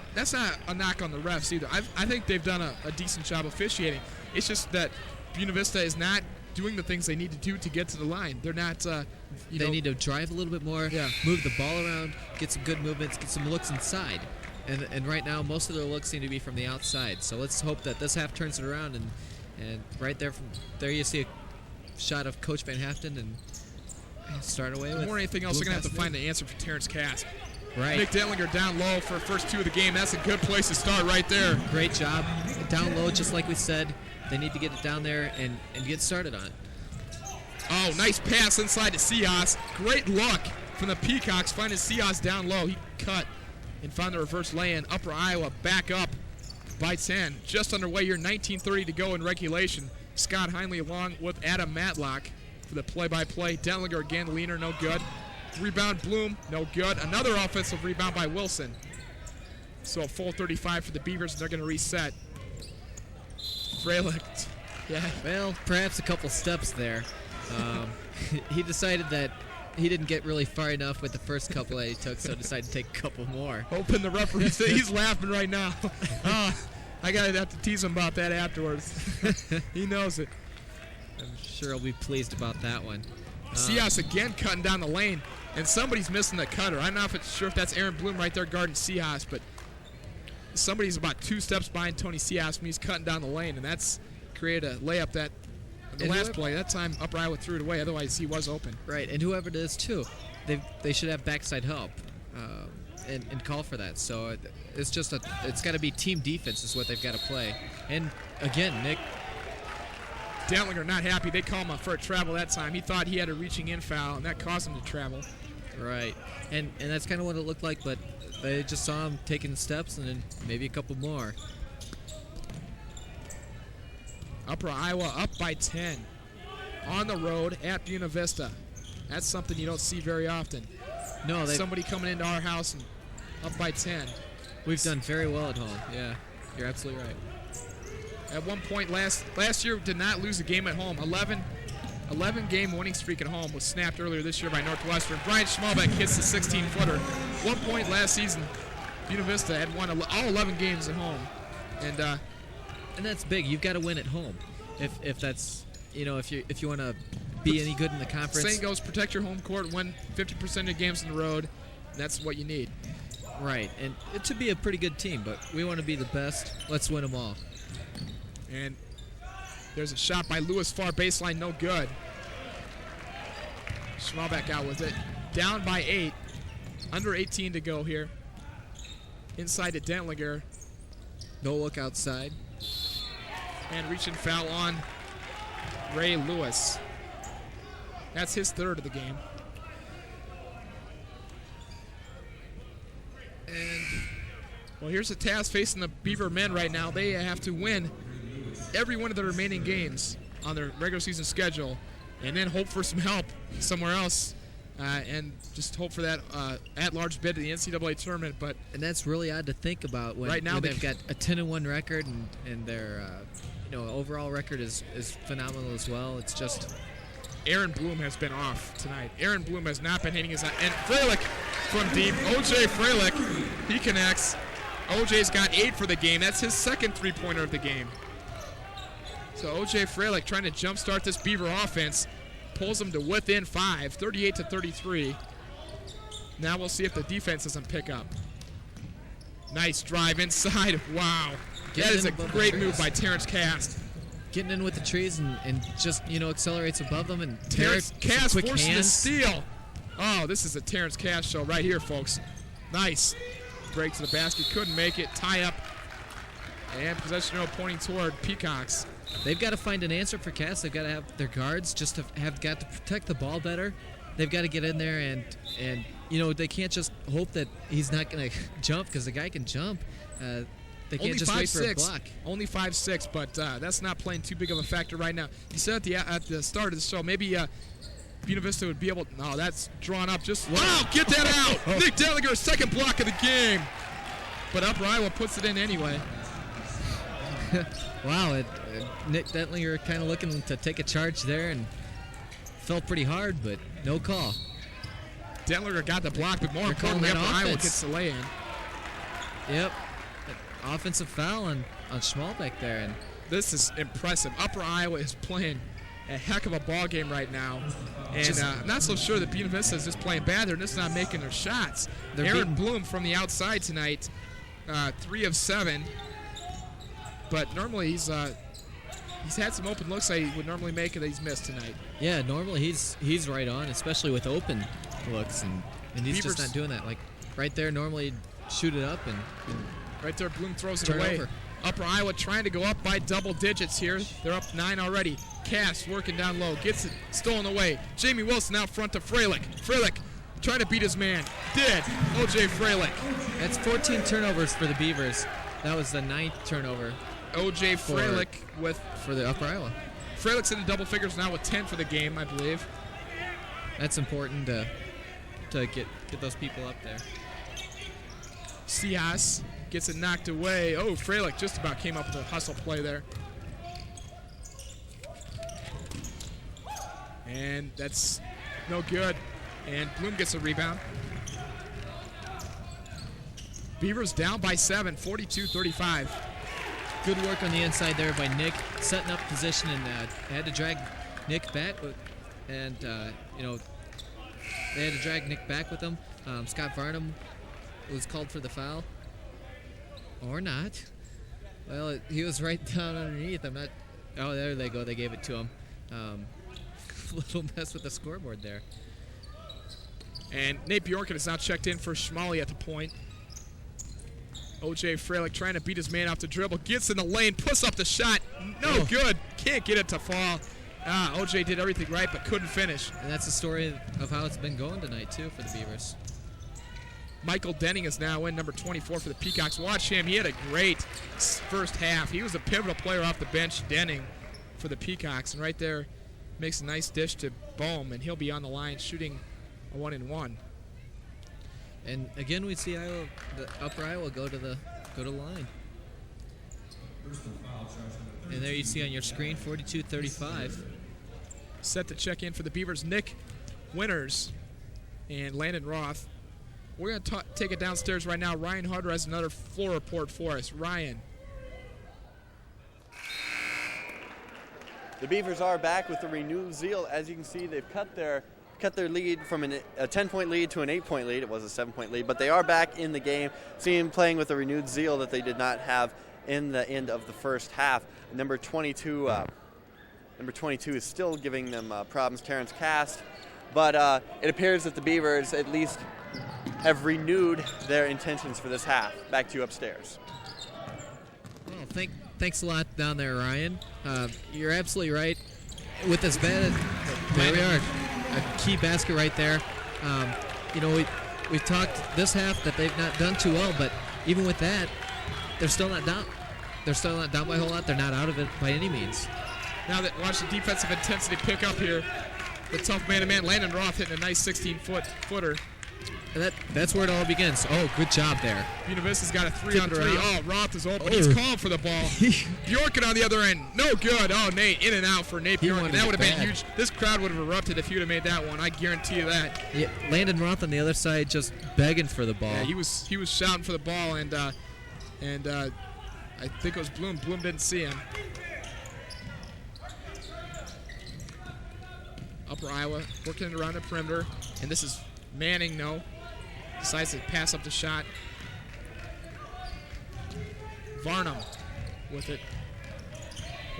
a knock on the refs either. I think they've done a decent job officiating. It's just that Buena Vista is not doing the things they need to do to get to the line. They're not, They need to drive a little bit more, move the ball around, get some good movements, get some looks inside. And right now, most of their looks seem to be from the outside. So let's hope that this half turns it around. And right there, from there you see a shot of Coach Van Haften and start away with. More than anything else, they're going to have to find an answer for Terrence Cass. Right. Nick Dentlinger down low for the first 2 of the game. That's a good place to start right there. Great job. Down low, just like we said. They need to get it down there and get started on it. Oh, nice pass inside to Seahawks. Great look from the Peacocks, finding Seahawks down low. He cut and found the reverse lay-in. Upper Iowa back up by 10. Just underway here, 19:30 to go in regulation. Scott Heinley along with Adam Matlock for the play-by-play. Dentlinger again, leaner, no good. Rebound, Bloom, no good. Another offensive rebound by Wilson. So a full 35 for the Beavers, and they're going to reset. Freilich, Well, perhaps a couple steps there. He decided that he didn't get really far enough with the first couple that he took, so decided to take a couple more. Hoping the referee, he's laughing right now. I got to have to tease him about that afterwards. He knows it. I'm sure he'll be pleased about that one. Seahawks again cutting down the lane, and somebody's missing the cutter. I'm not sure if that's Aaron Bloom right there guarding Seahawks, but somebody's about 2 steps behind Tony Seahawks when he's cutting down the lane, and that's created a layup that the last play. That time Upper Iowa threw it away, otherwise he was open. Right, and whoever it is, too, they should have backside help and call for that. So it's got to be team defense is what they've got to play. And, again, Nick Dentlinger not happy. They call him for a travel that time. He thought he had a reaching in foul, and that caused him to travel. Right, and that's kind of what it looked like, but they just saw him taking steps and then maybe a couple more. Upper Iowa up by 10 on the road at Buena Vista. That's something you don't see very often. No, somebody coming into our house and up by 10. We've done very well at home. Yeah, you're absolutely right. At one point last year, did not lose a game at home. 11-game winning streak at home was snapped earlier this year by Northwestern. Brian Schmalbeck hits the 16-footer. 1 point last season, Buena Vista had won all 11 games at home, and that's big. You've got to win at home. If that's if you want to be any good in the conference. Saying goes, protect your home court, win 50% of your games on the road. And that's what you need. Right, and it should be a pretty good team, but we want to be the best. Let's win them all. And there's a shot by Lewis, far baseline, no good. Schmalbeck out with it. Down by 8. Under 18 to go here. Inside to Dentlinger. No look outside. And reaching foul on Ray Lewis. That's his 3rd of the game. And, well, here's the task facing the Beaver men right now. They have to win every one of the remaining games on their regular season schedule and then hope for some help somewhere else and just hope for that at-large bid to the NCAA tournament. And that's really odd to think about when, right now when they've got a 10-1 record and their overall record is phenomenal as well. It's just Aaron Bloom has been off tonight. Aaron Bloom has not been hitting his eye. And Freilich from deep. O.J. Freilich, he connects. O.J.'s got 8 for the game. That's his 2nd three-pointer of the game. So O.J. Freilich trying to jumpstart this Beaver offense. Pulls them to within 5, 38-33. Now we'll see if the defense doesn't pick up. Nice drive inside. Wow. That is a great move by Terrence Cass. Getting in with the trees and just, accelerates above them. And Terrence Cass forcing the hands. steal. Oh, this is a Terrence Cass show right here, folks. Nice. Break to the basket. Couldn't make it. Tie up. And possession arrow pointing toward Peacocks. They've got to find an answer for Cass. They've got to have their guards just have got to protect the ball better. They've got to get in there and they can't just hope that he's not going to jump because the guy can jump. They can't just wait for a block. Only 5'6", but that's not playing too big of a factor right now. You said at the start of the show, maybe Buena Vista would be able to. No, that's drawn up. Wow, get that out. Nick Dentlinger, 2nd block of the game. But Upper Iowa puts it in anyway. Wow, Nick Dentlinger kind of looking to take a charge there and felt pretty hard, but no call. Dentlinger got the block, but more importantly, Upper Iowa gets the lay-in. Yep. Offensive foul on Schmalbeck there. And this is impressive. Upper Iowa is playing a heck of a ball game right now. And I'm not so sure that Buena Vista is just playing bad. They're just not making their shots. Aaron Bloom from the outside tonight, 3 of 7. But normally he's had some open looks that he would normally make that he's missed tonight. Yeah, normally he's right on, especially with open looks, and he's just not doing that. Like right there, normally he'd shoot it up and right there, Bloom throws it away. Upper Iowa trying to go up by double digits here. They're up 9 already. Cass working down low, gets it stolen away. Jamie Wilson out front to Freilich. Freilich trying to beat his man. Did. O.J. Freilich. That's 14 turnovers for the Beavers. That was the 9th turnover. O.J. Freilich for the Upper Iowa. Freilich's in the double figures now with 10 for the game, I believe. That's important to get those people up there. Cias gets it knocked away. Oh, Freilich just about came up with a hustle play there. And that's no good. And Bloom gets a rebound. Beavers down by 7, 42-35. Good work on the inside there by Nick, setting up position, and had to drag Nick back. And, they had to drag Nick back with them. Scott Varnum was called for the foul. Or not. Well, he was right down underneath. Oh, there they go. They gave it to him. Little mess with the scoreboard there. And Nate Bjorken is now checked in for Schmalley at the point. O.J. Freilich trying to beat his man off the dribble. Gets in the lane, puts up the shot. No good. Can't get it to fall. O.J. did everything right but couldn't finish. And that's the story of how it's been going tonight, too, for the Beavers. Michael Denning is now in, number 24 for the Peacocks. Watch him. He had a great first half. He was a pivotal player off the bench, Denning, for the Peacocks. And right there makes a nice dish to Bohm, and he'll be on the line shooting a 1-and-1. And again, we see the Upper Iowa go to the line. And there you see on your screen, 42-35. Set to check in for the Beavers, Nick Winters and Landon Roth. We're going to take it downstairs right now. Ryan Harder has another floor report for us. Ryan. The Beavers are back with a renewed zeal. As you can see, they've cut their lead from a 10-point lead to an 8-point lead. It was a 7-point lead, but they are back in the game. See them playing with a renewed zeal that they did not have in the end of the first half. Number 22 is still giving them problems, Terrence Cast, but it appears that the Beavers at least have renewed their intentions for this half. Back to you upstairs. Well, thanks a lot down there, Ryan. You're absolutely right. With this bad, there we are. A key basket right there. We've talked this half that they've not done too well, but even with that, they're still not down. They're still not down by a whole lot. They're not out of it by any means. Now that watch the defensive intensity pick up here. The tough man-to-man. Landon Roth hitting a nice 16-footer. That's where it all begins. Oh, good job there. Buena Vista's got a 3-on-3. Oh, Roth is open. He's called for the ball. Bjorken on the other end. No good. Oh, Nate, in and out for Nate Bjorken. That would have been huge. This crowd would have erupted if you'd have made that one. I guarantee you that. Yeah, Landon Roth on the other side just begging for the ball. Yeah, he was shouting for the ball, and I think it was Bloom. Bloom didn't see him. Upper Iowa working it around the perimeter, and this is Manning. No. Decides to pass up the shot. Varnum with it.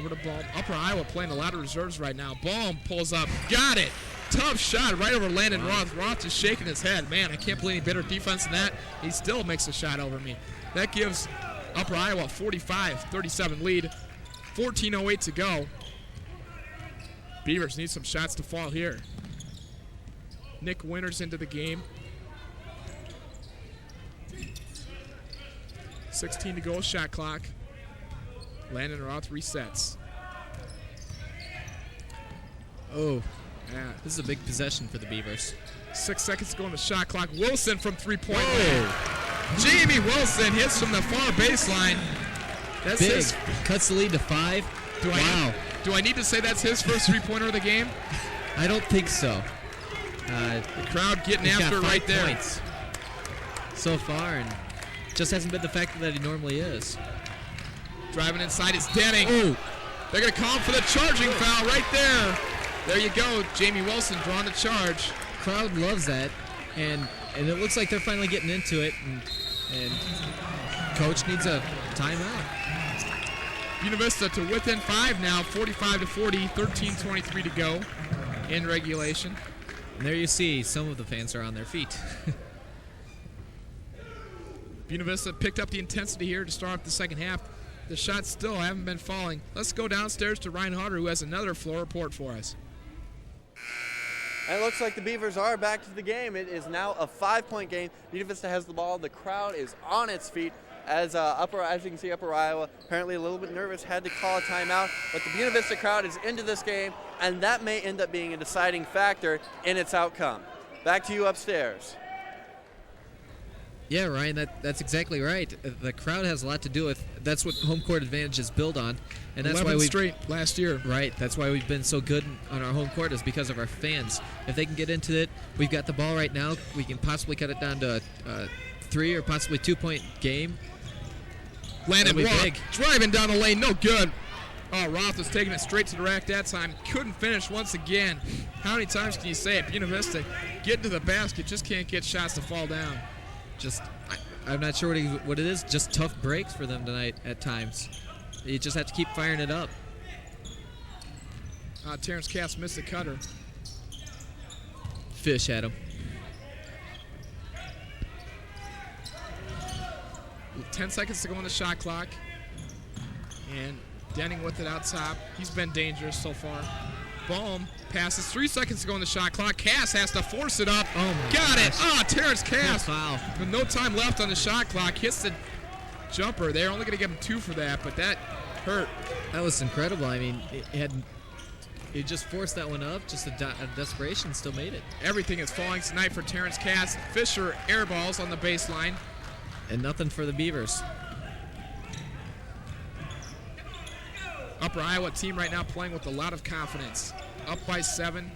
Over to Baum. Upper Iowa playing a lot of reserves right now. Baum pulls up. Got it. Tough shot right over Landon Roth. Roth just shaking his head. Man, I can't play any better defense than that. He still makes a shot over me. That gives Upper Iowa a 45-37 lead. 14:08 to go. Beavers need some shots to fall here. Nick Winters into the game. 16 to go, shot clock. Landon Roth resets. Oh, yeah. This is a big possession for the Beavers. 6 seconds to go on the shot clock. Wilson from three-point land. Jamie Wilson hits from the far baseline. That's big. His. Cuts the lead to 5. Do I need to say that's his first three-pointer of the game? I don't think so. The crowd getting after it right there. Points so far, and just hasn't been the factor that he normally is. Driving inside is Denning. Oh, They're going to call for the charging foul right there. There you go. Jamie Wilson drawing the charge. Crowd loves that, and it looks like they're finally getting into it, and coach needs a timeout. Buena Vista to within 5 now, 45-40, 13:23 to go in regulation. And there you see some of the fans are on their feet. Buena Vista picked up the intensity here to start off the second half. The shots still haven't been falling. Let's go downstairs to Ryan Harder, who has another floor report for us. And it looks like the Beavers are back to the game. It is now a 5-point game. Buena Vista has the ball. The crowd is on its feet as you can see, Upper Iowa apparently a little bit nervous, had to call a timeout. But the Buena Vista crowd is into this game, and that may end up being a deciding factor in its outcome. Back to you upstairs. Yeah, Ryan, that's exactly right. The crowd has a lot to do with. That's what home court advantage is built on, and that's 11 why we straight last year. Right, that's why we've been so good on our home court, is because of our fans. If they can get into it, we've got the ball right now. We can possibly cut it down to a 3 or possibly 2-point game. Landon Roth driving down the lane, no good. Oh, Roth was taking it straight to the rack that time. Couldn't finish once again. How many times can you say it? Buena Vista getting to the basket, just can't get shots to fall down. I'm not sure what it is. Just tough breaks for them tonight at times. You just have to keep firing it up. Terrence Cass missed the cutter. Fish at him. 10 seconds to go on the shot clock. And Denning with it out top. He's been dangerous so far. Bohm passes. 3 seconds to go on the shot clock. Cass has to force it up. Oh, got it. Terrence Cass. Foul. With no time left on the shot clock. Hits the jumper. They're only going to give him 2 for that, but that hurt. That was incredible. I mean, he just forced that one up. Just a desperation, still made it. Everything is falling tonight for Terrence Cass. Fisher air balls on the baseline. And nothing for the Beavers. Upper Iowa team right now playing with a lot of confidence. Up by 7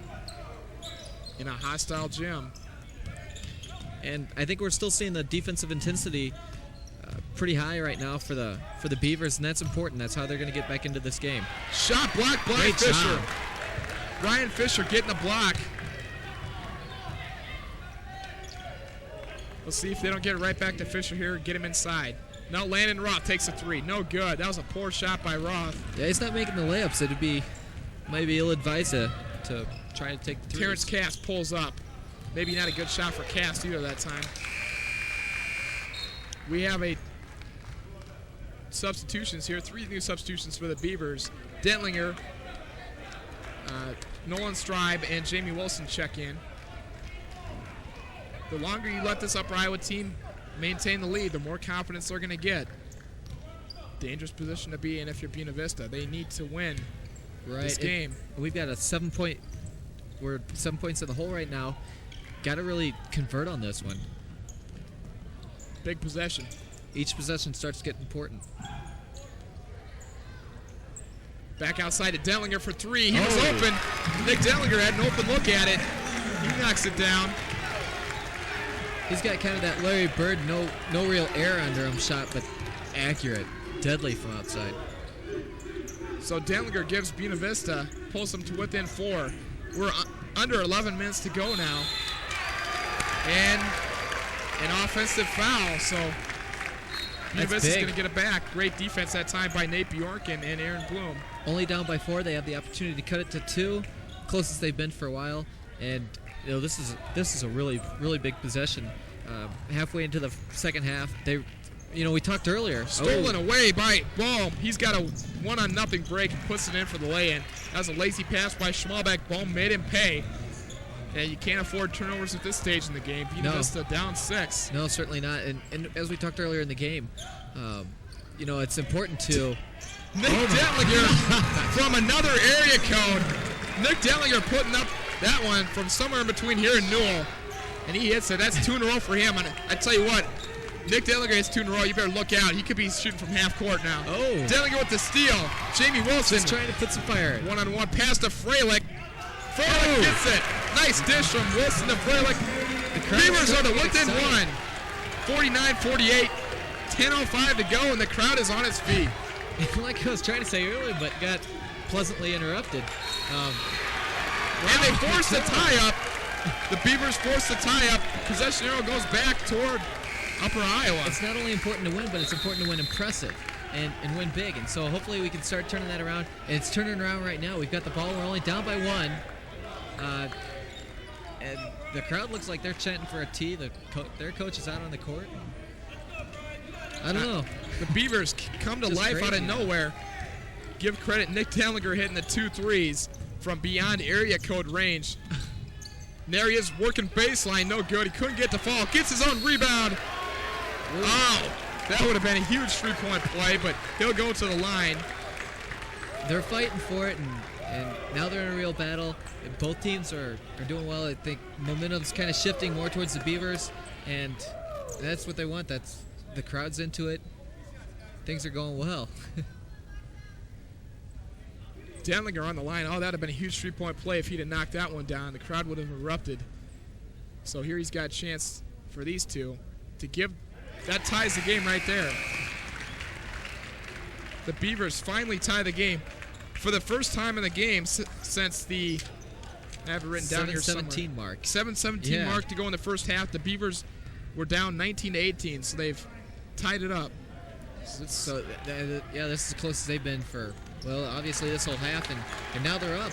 in a hostile gym. And I think we're still seeing the defensive intensity pretty high right now for the Beavers, and that's important. That's how they're going to get back into this game. Shot block by Great Fisher. job. Ryan Fisher getting the block. We'll see if they don't get it right back to Fisher here and get him inside. Now Landon Roth takes a 3. No good. That was a poor shot by Roth. Yeah, he's not making the layups. Might be ill-advised to try to take the threes. Terrence Cass pulls up. Maybe not a good shot for Cass either that time. We have substitutions here. 3 new substitutions for the Beavers. Dentlinger, Nolan Stribe, and Jamie Wilson check in. The longer you let this Upper Iowa team maintain the lead, the more confidence they're going to get. Dangerous position to be in if you're Buena Vista. They need to win this game. We've got we're 7 points in the hole right now. Got to really convert on this one. Big possession. Each possession starts to get important. Back outside to Dentlinger for 3. He was open. Nick Dentlinger had an open look at it. He knocks it down. He's got kind of that Larry Bird, no real air under him shot, but accurate, deadly from outside. So Dentlinger gives Buena Vista, pulls them to within 4. We're under 11 minutes to go now. And an offensive foul, so Buena Vista's going to get it back. Great defense that time by Nate Bjorken and Aaron Bloom. Only down by 4, they have the opportunity to cut it to 2, closest they've been for a while, and this is a really, really big possession. Halfway into the second half, we talked earlier. Stolen away by Bohm. He's got a 1-0 break and puts it in for the lay-in. That was a lazy pass by Schmalbeck. Bohm made him pay. And you can't afford turnovers at this stage in the game. Buena Vista down 6. No, certainly not. And as we talked earlier in the game, it's important to. Nick Dentlinger from another area code. Nick Dentlinger putting up that one from somewhere in between here and Newell. And he hits it. That's 2 in a row for him. And I tell you what, Nick Dentlinger hits 2 in a row. You better look out. He could be shooting from half court now. Oh. Dentlinger with the steal. Jamie Wilson. Just trying to put some fire. 1-on-1 pass to Freilich. Freilich gets it. Nice dish from Wilson to Freilich. The Beavers are to within 1. 49-48. 10:05 to go, and the crowd is on its feet. Like I was trying to say earlier, but got pleasantly interrupted. And they force the tie-up. The Beavers force the tie-up. Possession arrow goes back toward Upper Iowa. It's not only important to win, but it's important to win impressive and win big. And so hopefully we can start turning that around. And it's turning around right now. We've got the ball. We're only down by 1. And the crowd looks like they're chanting for a T. Their coach is out on the court. I don't know. The Beavers come to life out of nowhere. Give credit, Nick Dalinger hitting the 2 threes from beyond area code range. And there he is working baseline, no good. He couldn't get the fall. Gets his own rebound. Ooh. Oh, that would have been a huge 3-point play, but he'll go to the line. They're fighting for it, and now they're in a real battle. And both teams are doing well. I think momentum's kind of shifting more towards the Beavers, and that's what they want. That's the crowd's into it. Things are going well. Dentlinger on the line. Oh, that would have been a huge 3-point play if he'd have knocked that one down. The crowd would have erupted. So here he's got a chance for these two to give. That ties the game right there. The Beavers finally tie the game for the first time in the game since the, I have it written down here somewhere. 7-17 mark. 7-17 mark to go in the first half. The Beavers were down 19-18, so they've tied it up. So yeah, this is as close as they've been for, well, obviously this whole half, and now they're up.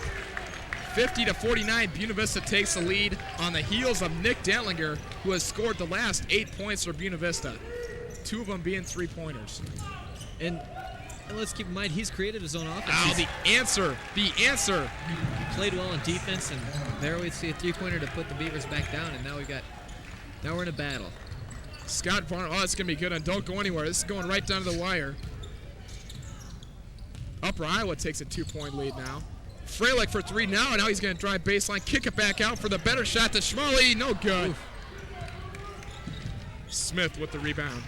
50-49, Buena Vista takes the lead on the heels of Nick Dentlinger, who has scored the last 8 points for Buena Vista, 2 of them being 3-pointers. And let's keep in mind, he's created his own offense. Oh, the answer. He played well in defense, and there we see a 3-pointer to put the Beavers back down, and now we're in a battle. Scott Varner, oh, it's going to be good, and don't go anywhere. This is going right down to the wire. Upper Iowa takes a 2-point lead now. Freilich for 3 now, and now he's going to drive baseline, kick it back out for the better shot to Schmalley. No good. Oof. Smith with the rebound.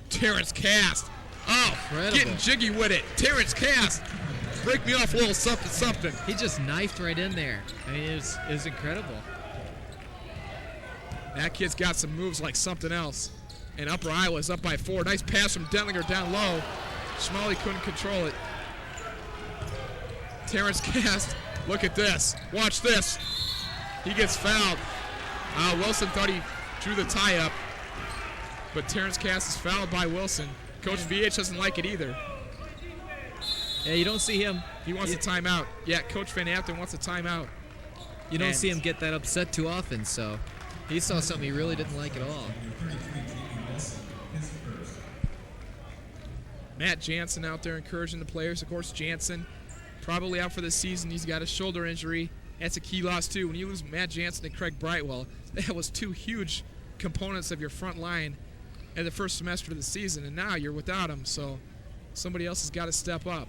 Terrence Cast. Oh, incredible. Getting jiggy with it. Terrence Cast. Break me off a little something, something. He just knifed right in there. I mean, it was incredible. That kid's got some moves like something else. And Upper Iowa's up by 4. Nice pass from Dentlinger down low. Schmalley couldn't control it. Terrence Cast, look at this. Watch this. He gets fouled. Wilson thought he drew the tie up. But Terrence Cast is fouled by Wilson. Coach VH doesn't like it either. Yeah, you don't see him. He wants a timeout. Yeah, Coach Van Afton wants a timeout. You don't see him get that upset too often, so he saw something he really didn't like at all. Matt Jansen out there encouraging the players. Of course, Jansen probably out for the season. He's got a shoulder injury. That's a key loss, too. When you lose Matt Jansen and Craig Brightwell, that was 2 huge components of your front line at the first semester of the season, and now you're without them, so somebody else has got to step up.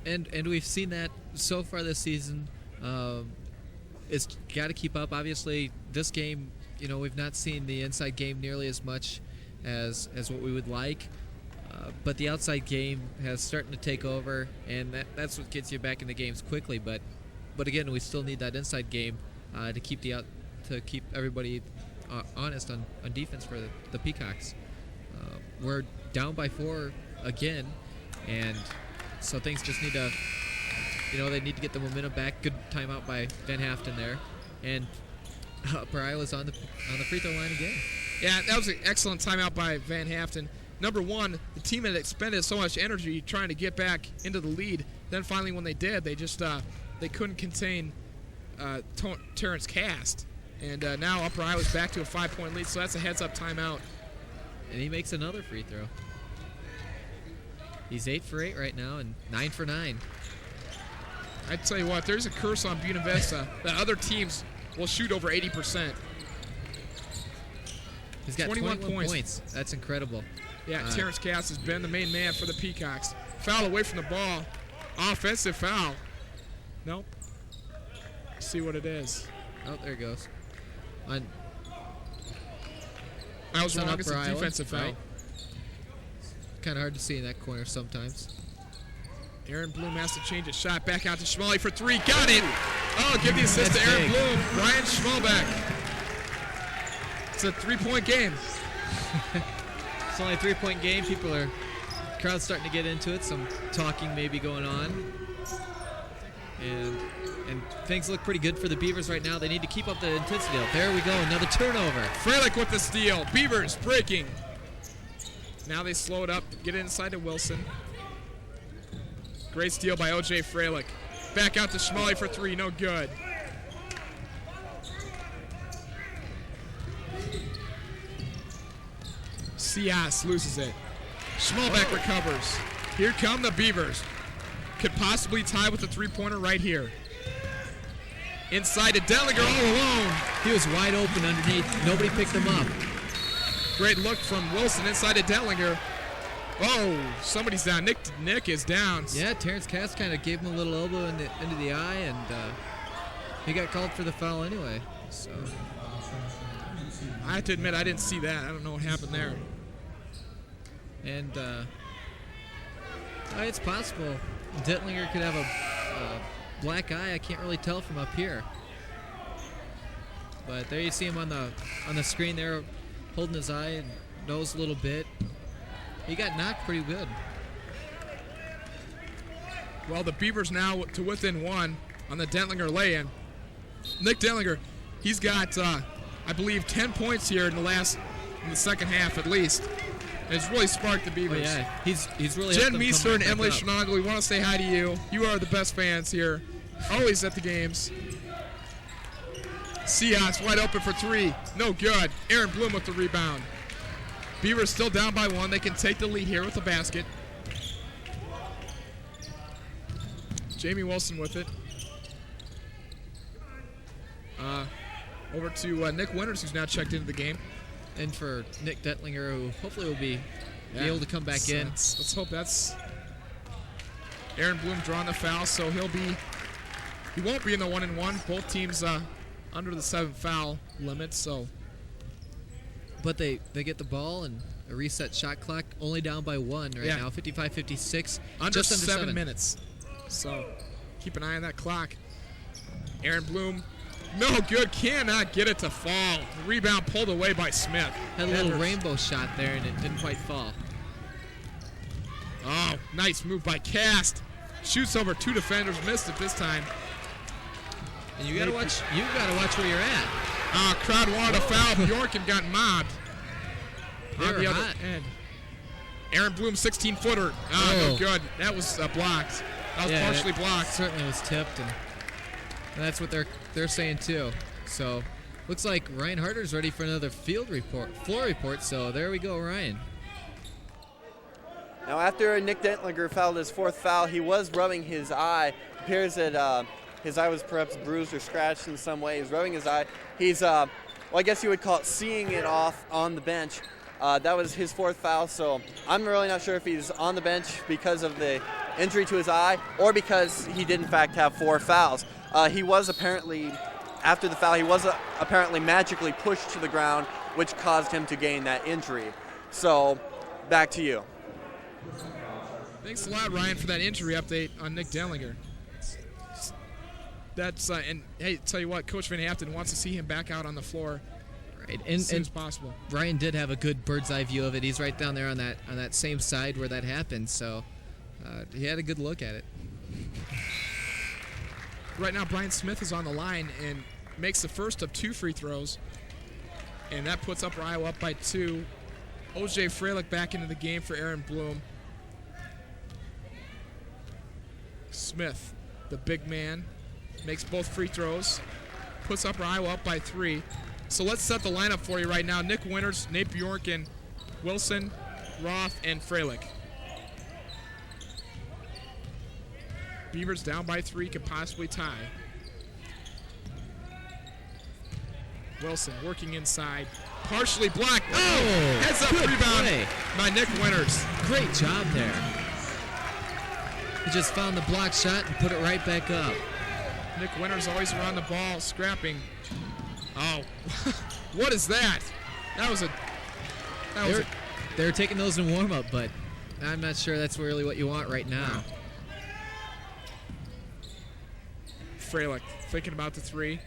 And we've seen that so far this season. It's got to keep up. Obviously, this game, we've not seen the inside game nearly as much as what we would like. But the outside game has starting to take over, and that's what gets you back in the games quickly. But again, we still need that inside game to keep everybody honest on defense for the Peacocks. We're down by 4 again, and so things just need to, they need to get the momentum back. Good timeout by Van Haften there, and Upper Iowa's on the free throw line again. Yeah, that was an excellent timeout by Van Haften. Number one, the team had expended so much energy trying to get back into the lead. Then finally, when they did, they just they couldn't contain Terrence Cast, and now Upper Iowa's back to a 5-point lead. So that's a heads-up timeout. And he makes another free throw. He's 8 for 8 right now, and 9 for 9. I tell you what, there's a curse on Buena Vista that other teams will shoot over 80%. He's got 21 points. That's incredible. Yeah, Terrence Cast has been the main man for the Peacocks. Foul away from the ball. Offensive foul. Nope. Let's see what it is. Oh, there it goes. I was wrong. It's a defensive foul. Right. Kind of hard to see in that corner sometimes. Aaron Bloom has to change his shot. Back out to Schmalley for 3. Got it. Oh, give the assist to Aaron Bloom. Brian Schmalbeck. It's a 3-point game. It's only a 3-point game. People are crowd's starting to get into it. Some talking maybe going on. And things look pretty good for the Beavers right now. They need to keep up the intensity. There we go, another turnover. Freilich with the steal. Beavers breaking. Now they slow it up, get it inside to Wilson. Great steal by O.J. Freilich. Back out to Schmalley for three, no good. Cias loses it. Schmalbeck recovers. Here come the Beavers. Could possibly tie with a three-pointer right here. Inside to Dellinger all alone. He was wide open underneath. Nobody picked him up. Great look from Wilson inside to Dellinger. Oh, somebody's down. Nick is down. Yeah, Terrence Cass kind of gave him a little elbow into the eye, and he got called for the foul anyway. So I have to admit, I didn't see that. I don't know what happened there. And it's possible Dittlinger could have a black eye. I can't really tell from up here. But there you see him on the screen there, holding his eye and nose a little bit. He got knocked pretty good. Well, the Beavers now to within one on the Dentlinger lay-in. Nick Dentlinger, he's got, I believe, 10 points here in the second half at least. And it's really sparked the Beavers. Oh, yeah, he's really. Jen Meester and Emily Schnagle, we want to say hi to you. You are the best fans here, always at the games. Cias wide open for three, no good. Aaron Bloom with the rebound. Beavers still down by one. They can take the lead here with the basket. Jamie Wilson with it. Over to Nick Winters, who's now checked into the game. And for Nick Dentlinger, who hopefully will be able to come back in. Let's hope that's Aaron Bloom drawing the foul, so he won't be in the 1-and-1. Both teams under the 7 foul limit, so. But they get the ball and a reset shot clock, only down by one right now, 55-56. Just under 7 minutes. So keep an eye on that clock. Aaron Bloom, no good, cannot get it to fall. The rebound pulled away by Smith. Had a little rainbow shot there and it didn't quite fall. Oh, nice move by Cast. Shoots over 2 defenders, missed it this time. And you gotta watch where you're at. Crowd wanted a foul. Bjork and got mobbed. On the other end. Aaron Bloom, 16-footer. No good. That was blocked. That was partially blocked. Certainly was tipped, and that's what they're saying too. So looks like Ryan Harder's ready for another floor report. So there we go, Ryan. Now after Nick Dentlinger fouled his 4th foul, he was rubbing his eye. It appears that his eye was perhaps bruised or scratched in some way. He's rubbing his eye. He's, well, I guess you would call it seeing it off on the bench. That was his 4th foul, so I'm really not sure if he's on the bench because of the injury to his eye or because he did in fact have 4 fouls. He was apparently, after the foul, he was apparently magically pushed to the ground, which caused him to gain that injury. So, back to you. Thanks a lot, Ryan, for that injury update on Nick Dentlinger. That's and hey, tell you what, Coach Van Haften wants to see him back out on the floor, right? As soon as possible. Ryan did have a good bird's eye view of it. He's right down there on that same side where that happened, so he had a good look at it. Right now, Brian Smith is on the line and makes the first of 2 free throws, and that puts Upper Iowa up by 2. O.J. Freilich back into the game for Aaron Bloom. Smith, the big man, makes both free throws, puts Upper Iowa up by 3. So let's set the lineup for you right now. Nick Winters, Nate Bjorken, Wilson, Roth, and Freilich. Beavers down by 3, could possibly tie. Wilson working inside, partially blocked. Oh, heads up rebound by Nick Winters. Great job there. He just found the block shot and put it right back up. Nick Winters always around the ball, scrapping. Oh, what is that? They were taking those in warm-up, but I'm not sure that's really what you want right now. Freilich thinking about the 3.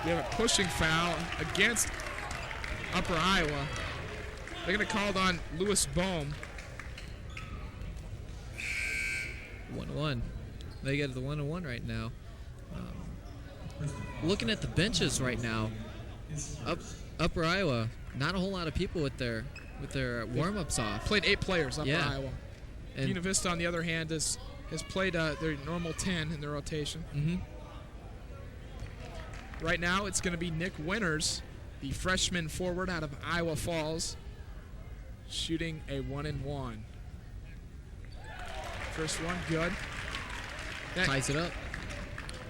We have a pushing foul against Upper Iowa. They're going to call it on Lewis Bohm. 1-1. They get the 1-1 right now. Looking at the benches right now, Upper Iowa, not a whole lot of people with their warm-ups off. Played 8 players, Upper Yeah. Iowa. And Buena Vista, on the other hand, has played their normal 10 in their rotation. Mm-hmm. Right now, it's going to be Nick Winters, the freshman forward out of Iowa Falls, shooting a 1-1. First one, good. Ties it up.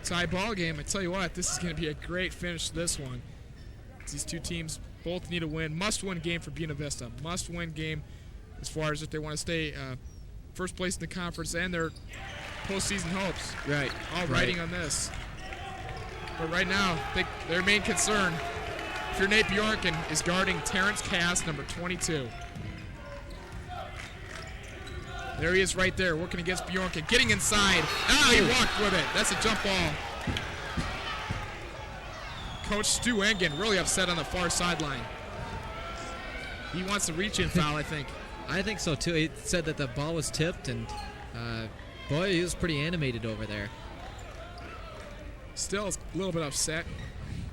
Tie ball game. I tell you what, this is going to be a great finish to this one. These two teams both need a win. Must-win game for Buena Vista. Must-win game as far as if they want to stay first place in the conference and their postseason hopes. Right. All riding on this. But right now, their main concern, if you're Nate Bjorken, is guarding Terrence Cass, number 22. There he is right there, working against Bjorken, getting inside. Ah, he walked with it. That's a jump ball. Coach Stu Engen really upset on the far sideline. He wants a reach-in foul, I think. I think so, too. He said that the ball was tipped, and boy, he was pretty animated over there. Still a little bit upset,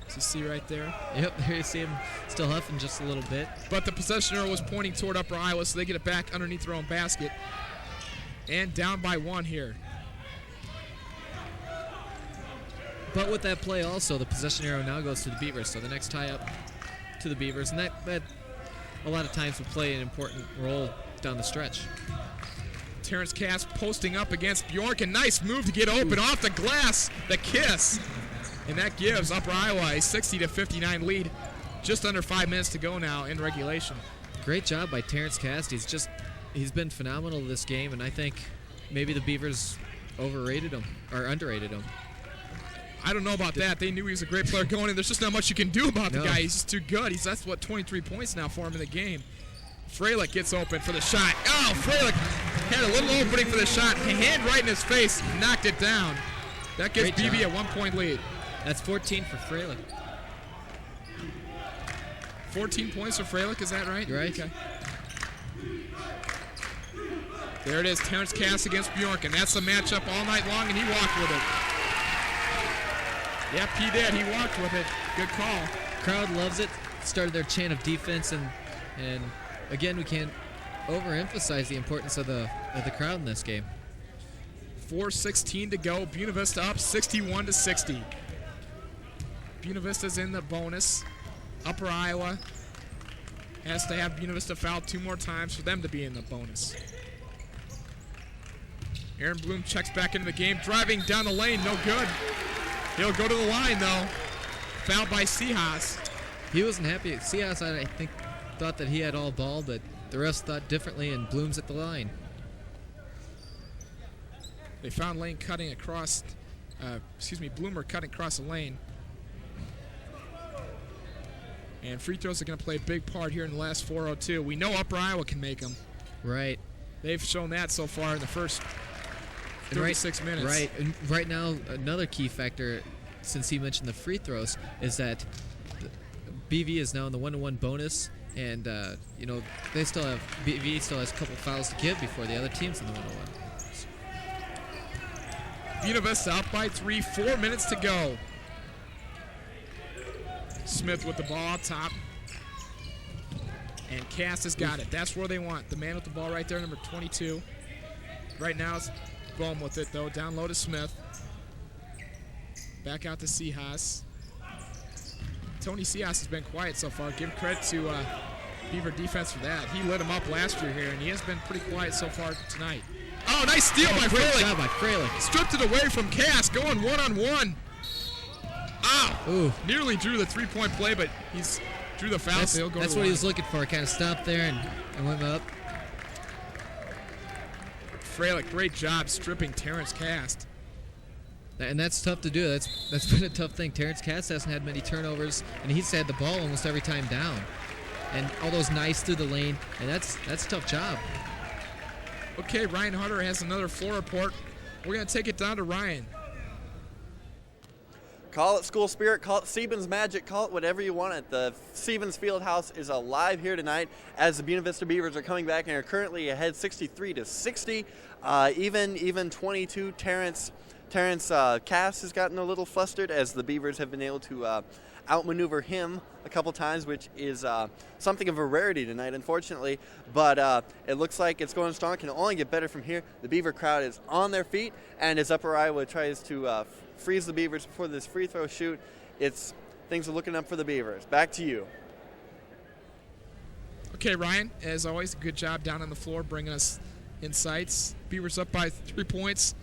as you see right there. Yep, there you see him still huffing just a little bit. But the possession arrow was pointing toward Upper Iowa, so they get it back underneath their own basket. And down by 1 here. But with that play also, the possession arrow now goes to the Beavers, so the next tie-up to the Beavers, and that a lot of times will play an important role down the stretch. Terrence Cass posting up against Bjorken. Nice move to get open off the glass. The kiss. And that gives Upper Iowa a 60-59 lead. Just under 5 minutes to go now in regulation. Great job by Terrence Cass. He's been phenomenal this game, and I think maybe the Beavers overrated him or underrated him. I don't know about that. They knew he was a great player going in. There's just not much you can do about the guy. He's just too good. That's 23 points now for him in the game. Freilich gets open for the shot. Oh, Freilich had a little opening for the shot. Hand right in his face, knocked it down. That gives BB a 1-point lead. That's 14 for Freilich. 14 points for Freilich, is that right? You're right. Okay. There it is, Terrence Cass against Bjorken. That's the matchup all night long, and he walked with it. Yep, he did. He walked with it. Good call. Crowd loves it. Started their chant of defense, and again, we can't overemphasize the importance of the crowd in this game. 4:16 to go. Buena Vista up 61-60. Buena Vista's in the bonus. Upper Iowa has to have Buena Vista fouled 2 more times for them to be in the bonus. Aaron Bloom checks back into the game, driving down the lane, no good. He'll go to the line, though. Fouled by Seahas. He wasn't happy. Seahas, I think, thought that he had all ball, but the refs thought differently, and Bloom's at the line. They found Lane cutting across, Bloomer cutting across the lane. And free throws are going to play a big part here in the last 4:02. We know Upper Iowa can make them. Right. They've shown that so far in the first 36 minutes. Right. And right now, another key factor, since he mentioned the free throws, is that BV is now in the 1-1 bonus, and BV still has a couple fouls to give before the other team's in the 1-1. Buena Vista up by 3, 4 minutes to go. Smith with the ball up top. And Cass has got it. That's where they want. The man with the ball right there, number 22. Right now it's Bohm with it, though. Down low to Smith. Back out to Seahas. Tony Seahas has been quiet so far. Give credit to Beaver defense for that. He lit him up last year here, and he has been pretty quiet so far tonight. Oh, nice steal by Great Freilich. job by Freilich. Stripped it away from Cass, going one-on-one. Ow! Ooh. Nearly drew the three-point play, but he's drew the foul, so he'll go That's to the what he line. was looking for. Kind of stopped there and went up. Freilich, great job stripping Terrence Cass. And that's tough to do. That's been a tough thing. Terrence Cass hasn't had many turnovers, and he's had the ball almost every time down. And all those nice through the lane, and that's a tough job. Okay, Ryan Hunter has another floor report. We're going to take it down to Ryan. Call it school spirit, call it Stevens magic, call it whatever you want. The Stevens Fieldhouse is alive here tonight as the Buena Vista Beavers are coming back and are currently ahead 63-60. Even 22. Terrence Cass has gotten a little flustered as the Beavers have been able to outmaneuver him a couple times, which is something of a rarity tonight, unfortunately. But it looks like it's going strong. Can only get better from here. The Beaver crowd is on their feet, and as Upper Iowa tries to freeze the Beavers before this free throw shoot, things are looking up for the Beavers. Back to you. Okay, Ryan, as always, good job down on the floor bringing us insights. Beavers up by 3 points,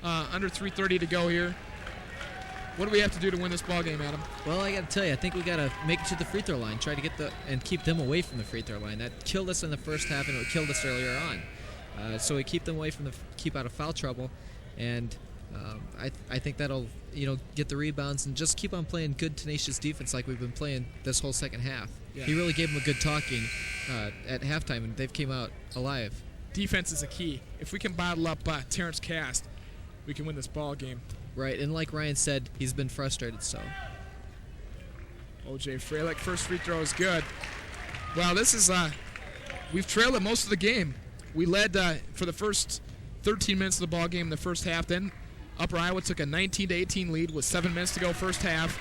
under 3:30 to go here. What do we have to do to win this ball game, Adam? Well, I got to tell you, I think we got to make it to the free throw line, try to get and keep them away from the free throw line. That killed us in the first half, and it killed us earlier on. So we keep them away from keep out of foul trouble, and I think that'll get the rebounds and just keep on playing good, tenacious defense like we've been playing this whole second half. Yeah. He really gave them a good talking at halftime, and they've came out alive. Defense is a key. If we can bottle up Terrence Cass, we can win this ball game. Right, and like Ryan said, he's been frustrated, so. O.J. Freilich, first free throw is good. Well, this is, we've trailed it most of the game. We led for the first 13 minutes of the ball game in the first half. Then Upper Iowa took a 19-18 lead with 7 minutes to go first half.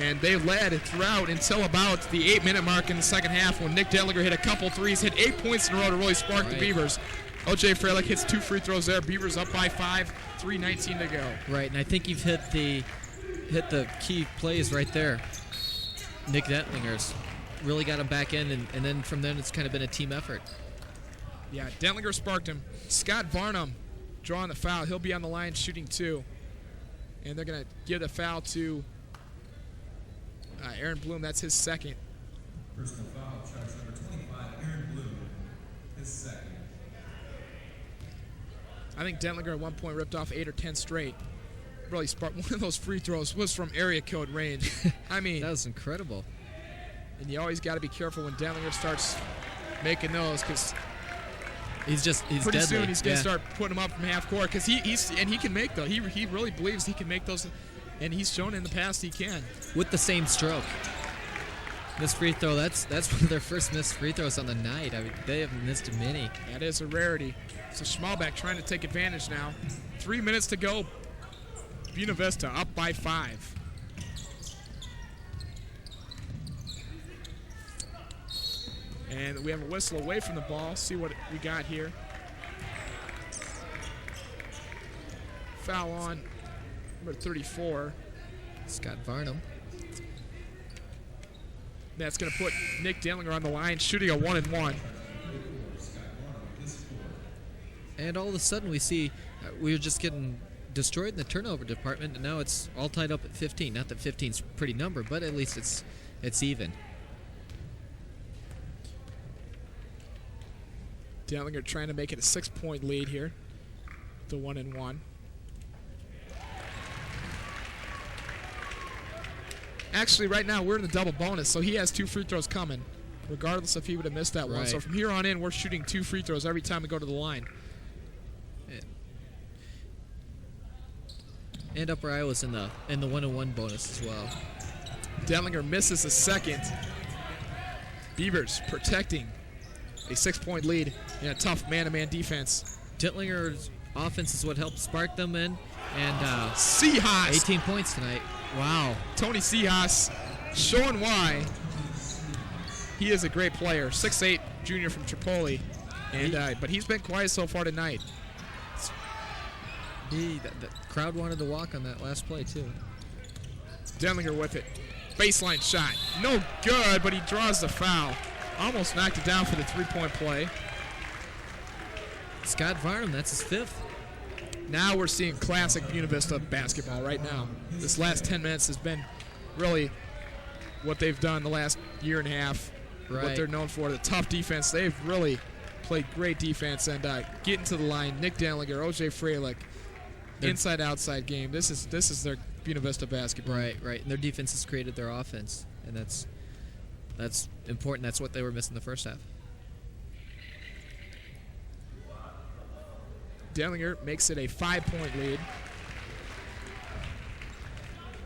And they led throughout until about the 8-minute mark in the second half when Nick Dellinger hit a couple threes, hit 8 points in a row to really spark the Beavers. O.J. Freilich hits 2 free throws there. Beavers up by 5, 3:19 to go. Right, and I think you've hit the key plays right there. Nick Dentlinger's really got him back in, and then from then it's kind of been a team effort. Yeah, Dentlinger sparked him. Scott Varnum drawing the foul. He'll be on the line shooting 2. And they're going to give the foul to Aaron Bloom. That's his second. Personal foul, charge number 25, Aaron Bloom, his second. I think Dentlinger at one point ripped off 8 or 10 straight. Really sparked. One of those free throws was from area code range. I mean, that was incredible. And you always got to be careful when Dentlinger starts making those, because he's pretty deadly. soon he's going to start putting them up from half court, because he can make those. He really believes he can make those, and he's shown in the past he can. With the same stroke. This free throw, that's one of their first missed free throws on the night. I mean, they haven't missed many. That is a rarity. So Schmalbeck trying to take advantage now. 3 minutes to go. Buena Vista up by 5. And we have a whistle away from the ball. See what we got here. Foul on number 34. Scott Varnum. That's going to put Nick Dentlinger on the line, shooting a 1-and-1. And all of a sudden we see we were just getting destroyed in the turnover department, and now it's all tied up at 15. Not that 15's a pretty number, but at least it's even. Dentlinger trying to make it a 6-point lead here. The 1-and-1. Actually, right now we're in the double bonus, so he has 2 free throws coming, regardless if he would have missed that one. So from here on in, we're shooting 2 free throws every time we go to the line. And Upper Iowa's in the 1-and-1 bonus as well. Dentlinger misses a second. Beavers protecting a 6-point lead in a tough man-to-man defense. Dentlinger's offense is what helped spark them in, and Seahas 18 points tonight. Wow. Tony Seahas showing why he is a great player. 6'8" junior from Tripoli, and but he's been quiet so far tonight. The crowd wanted to walk on that last play too. Dentlinger with it. Baseline shot. No good, but he draws the foul. Almost knocked it down for the 3-point play. Scott Varnum, that's his 5th. Now we're seeing classic Buena Vista basketball right now. This last 10 minutes has been really what they've done the last year and a half. Right. What they're known for, the tough defense. They've really played great defense, and getting to the line. Nick Dentlinger, O.J. Freilich, inside-outside game. This is their Buena Vista basketball. Right. And their defense has created their offense, and that's important. That's what they were missing the first half. Dentlinger makes it a 5-point lead.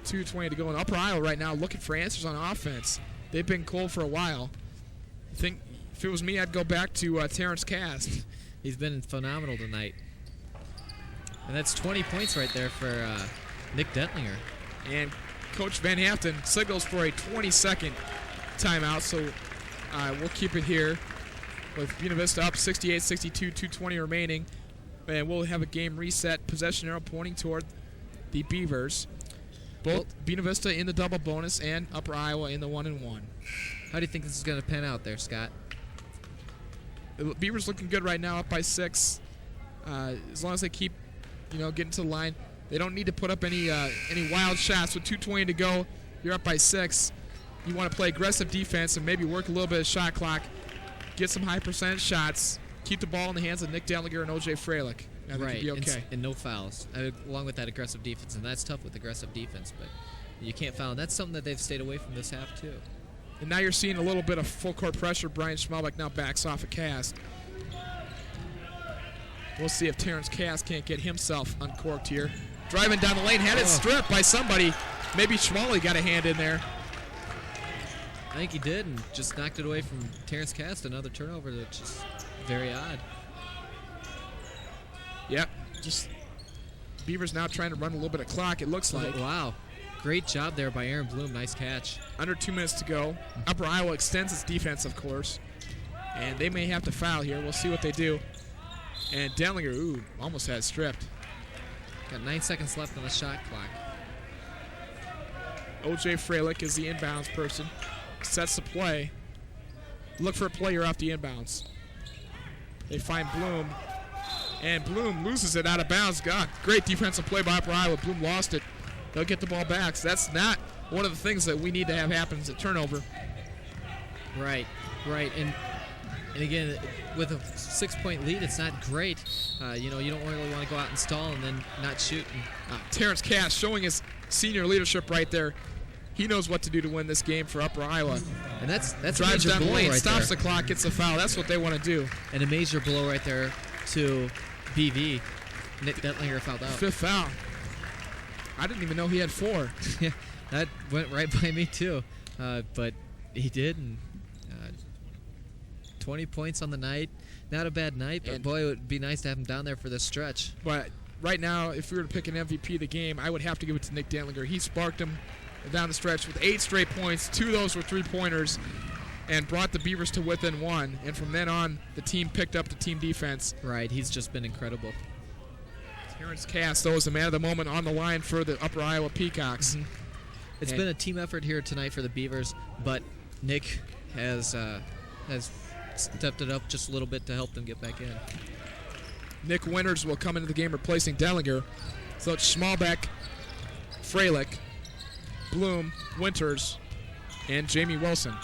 2:20 to go in Upper Iowa right now, looking for answers on offense. They've been cold for a while. I think if it was me, I'd go back to Terrence Cast. He's been phenomenal tonight. And that's 20 points right there for Nick Dentlinger. And Coach Van Haften signals for a 20-second timeout, so we'll keep it here with Buena Vista up 68-62, 2:20 remaining. And we'll have a game reset, possession arrow pointing toward the Beavers. Both Buena Vista in the double bonus and Upper Iowa in the 1-1. How do you think this is going to pan out there, Scott? The Beavers looking good right now, up by 6. As long as they keep, getting to the line, they don't need to put up any wild shots. With 2:20 to go, you're up by 6. You want to play aggressive defense and maybe work a little bit of shot clock, get some high percentage shots, keep the ball in the hands of Nick Dentlinger and O.J. Freilich. I think you'll be okay. And no fouls, along with that aggressive defense. And that's tough with aggressive defense, but you can't foul. And that's something that they've stayed away from this half, too. And now you're seeing a little bit of full court pressure. Brian Schmalbeck now backs off a Cast. We'll see if Terrence Cast can't get himself uncorked here. Driving down the lane, had it stripped by somebody. Maybe Schmalley got a hand in there. I think he did, and just knocked it away from Terrence Cast. Another turnover, which is very odd. Yep, just Beavers now trying to run a little bit of clock, it looks like. Wow. Great job there by Aaron Bloom. Nice catch. Under 2 minutes to go. Upper Iowa extends its defense, of course. And they may have to foul here. We'll see what they do. And Dentlinger, almost had it stripped. Got 9 seconds left on the shot clock. O.J. Freilich is the inbounds person. Sets the play. Look for a player off the inbounds. They find Bloom. And Bloom loses it out of bounds. God, great defensive play by Upper Iowa. Bloom lost it. They'll get the ball back. So that's not one of the things that we need to have happen is a turnover. Right. And again, with a 6-point lead, it's not great. You don't really want to go out and stall and then not shoot. Terrence Cast showing his senior leadership right there. He knows what to do to win this game for Upper Iowa. And that's drives a major down the blow lane, right stops there. the clock, gets a foul. That's what they want to do. And a major blow right there to BV. Nick Dentlinger fouled out. 5th foul. I didn't even know he had 4. Yeah, that went right by me too. But he did, and 20 points on the night. Not a bad night, but boy, it would be nice to have him down there for this stretch. But right now, if we were to pick an MVP of the game, I would have to give it to Nick Dentlinger. He sparked him down the stretch with 8 straight points. 2 of those were 3-pointers and brought the Beavers to within 1. And from then on, the team picked up the team defense. Right, he's just been incredible. Terrence Cast, though, is the man of the moment on the line for the Upper Iowa Peacocks. Mm-hmm. It's been a team effort here tonight for the Beavers, but Nick has stepped it up just a little bit to help them get back in. Nick Winters will come into the game replacing Dentlinger. So it's Schmalbeck, Freilich, Bloom, Winters, and Jamie Wilson.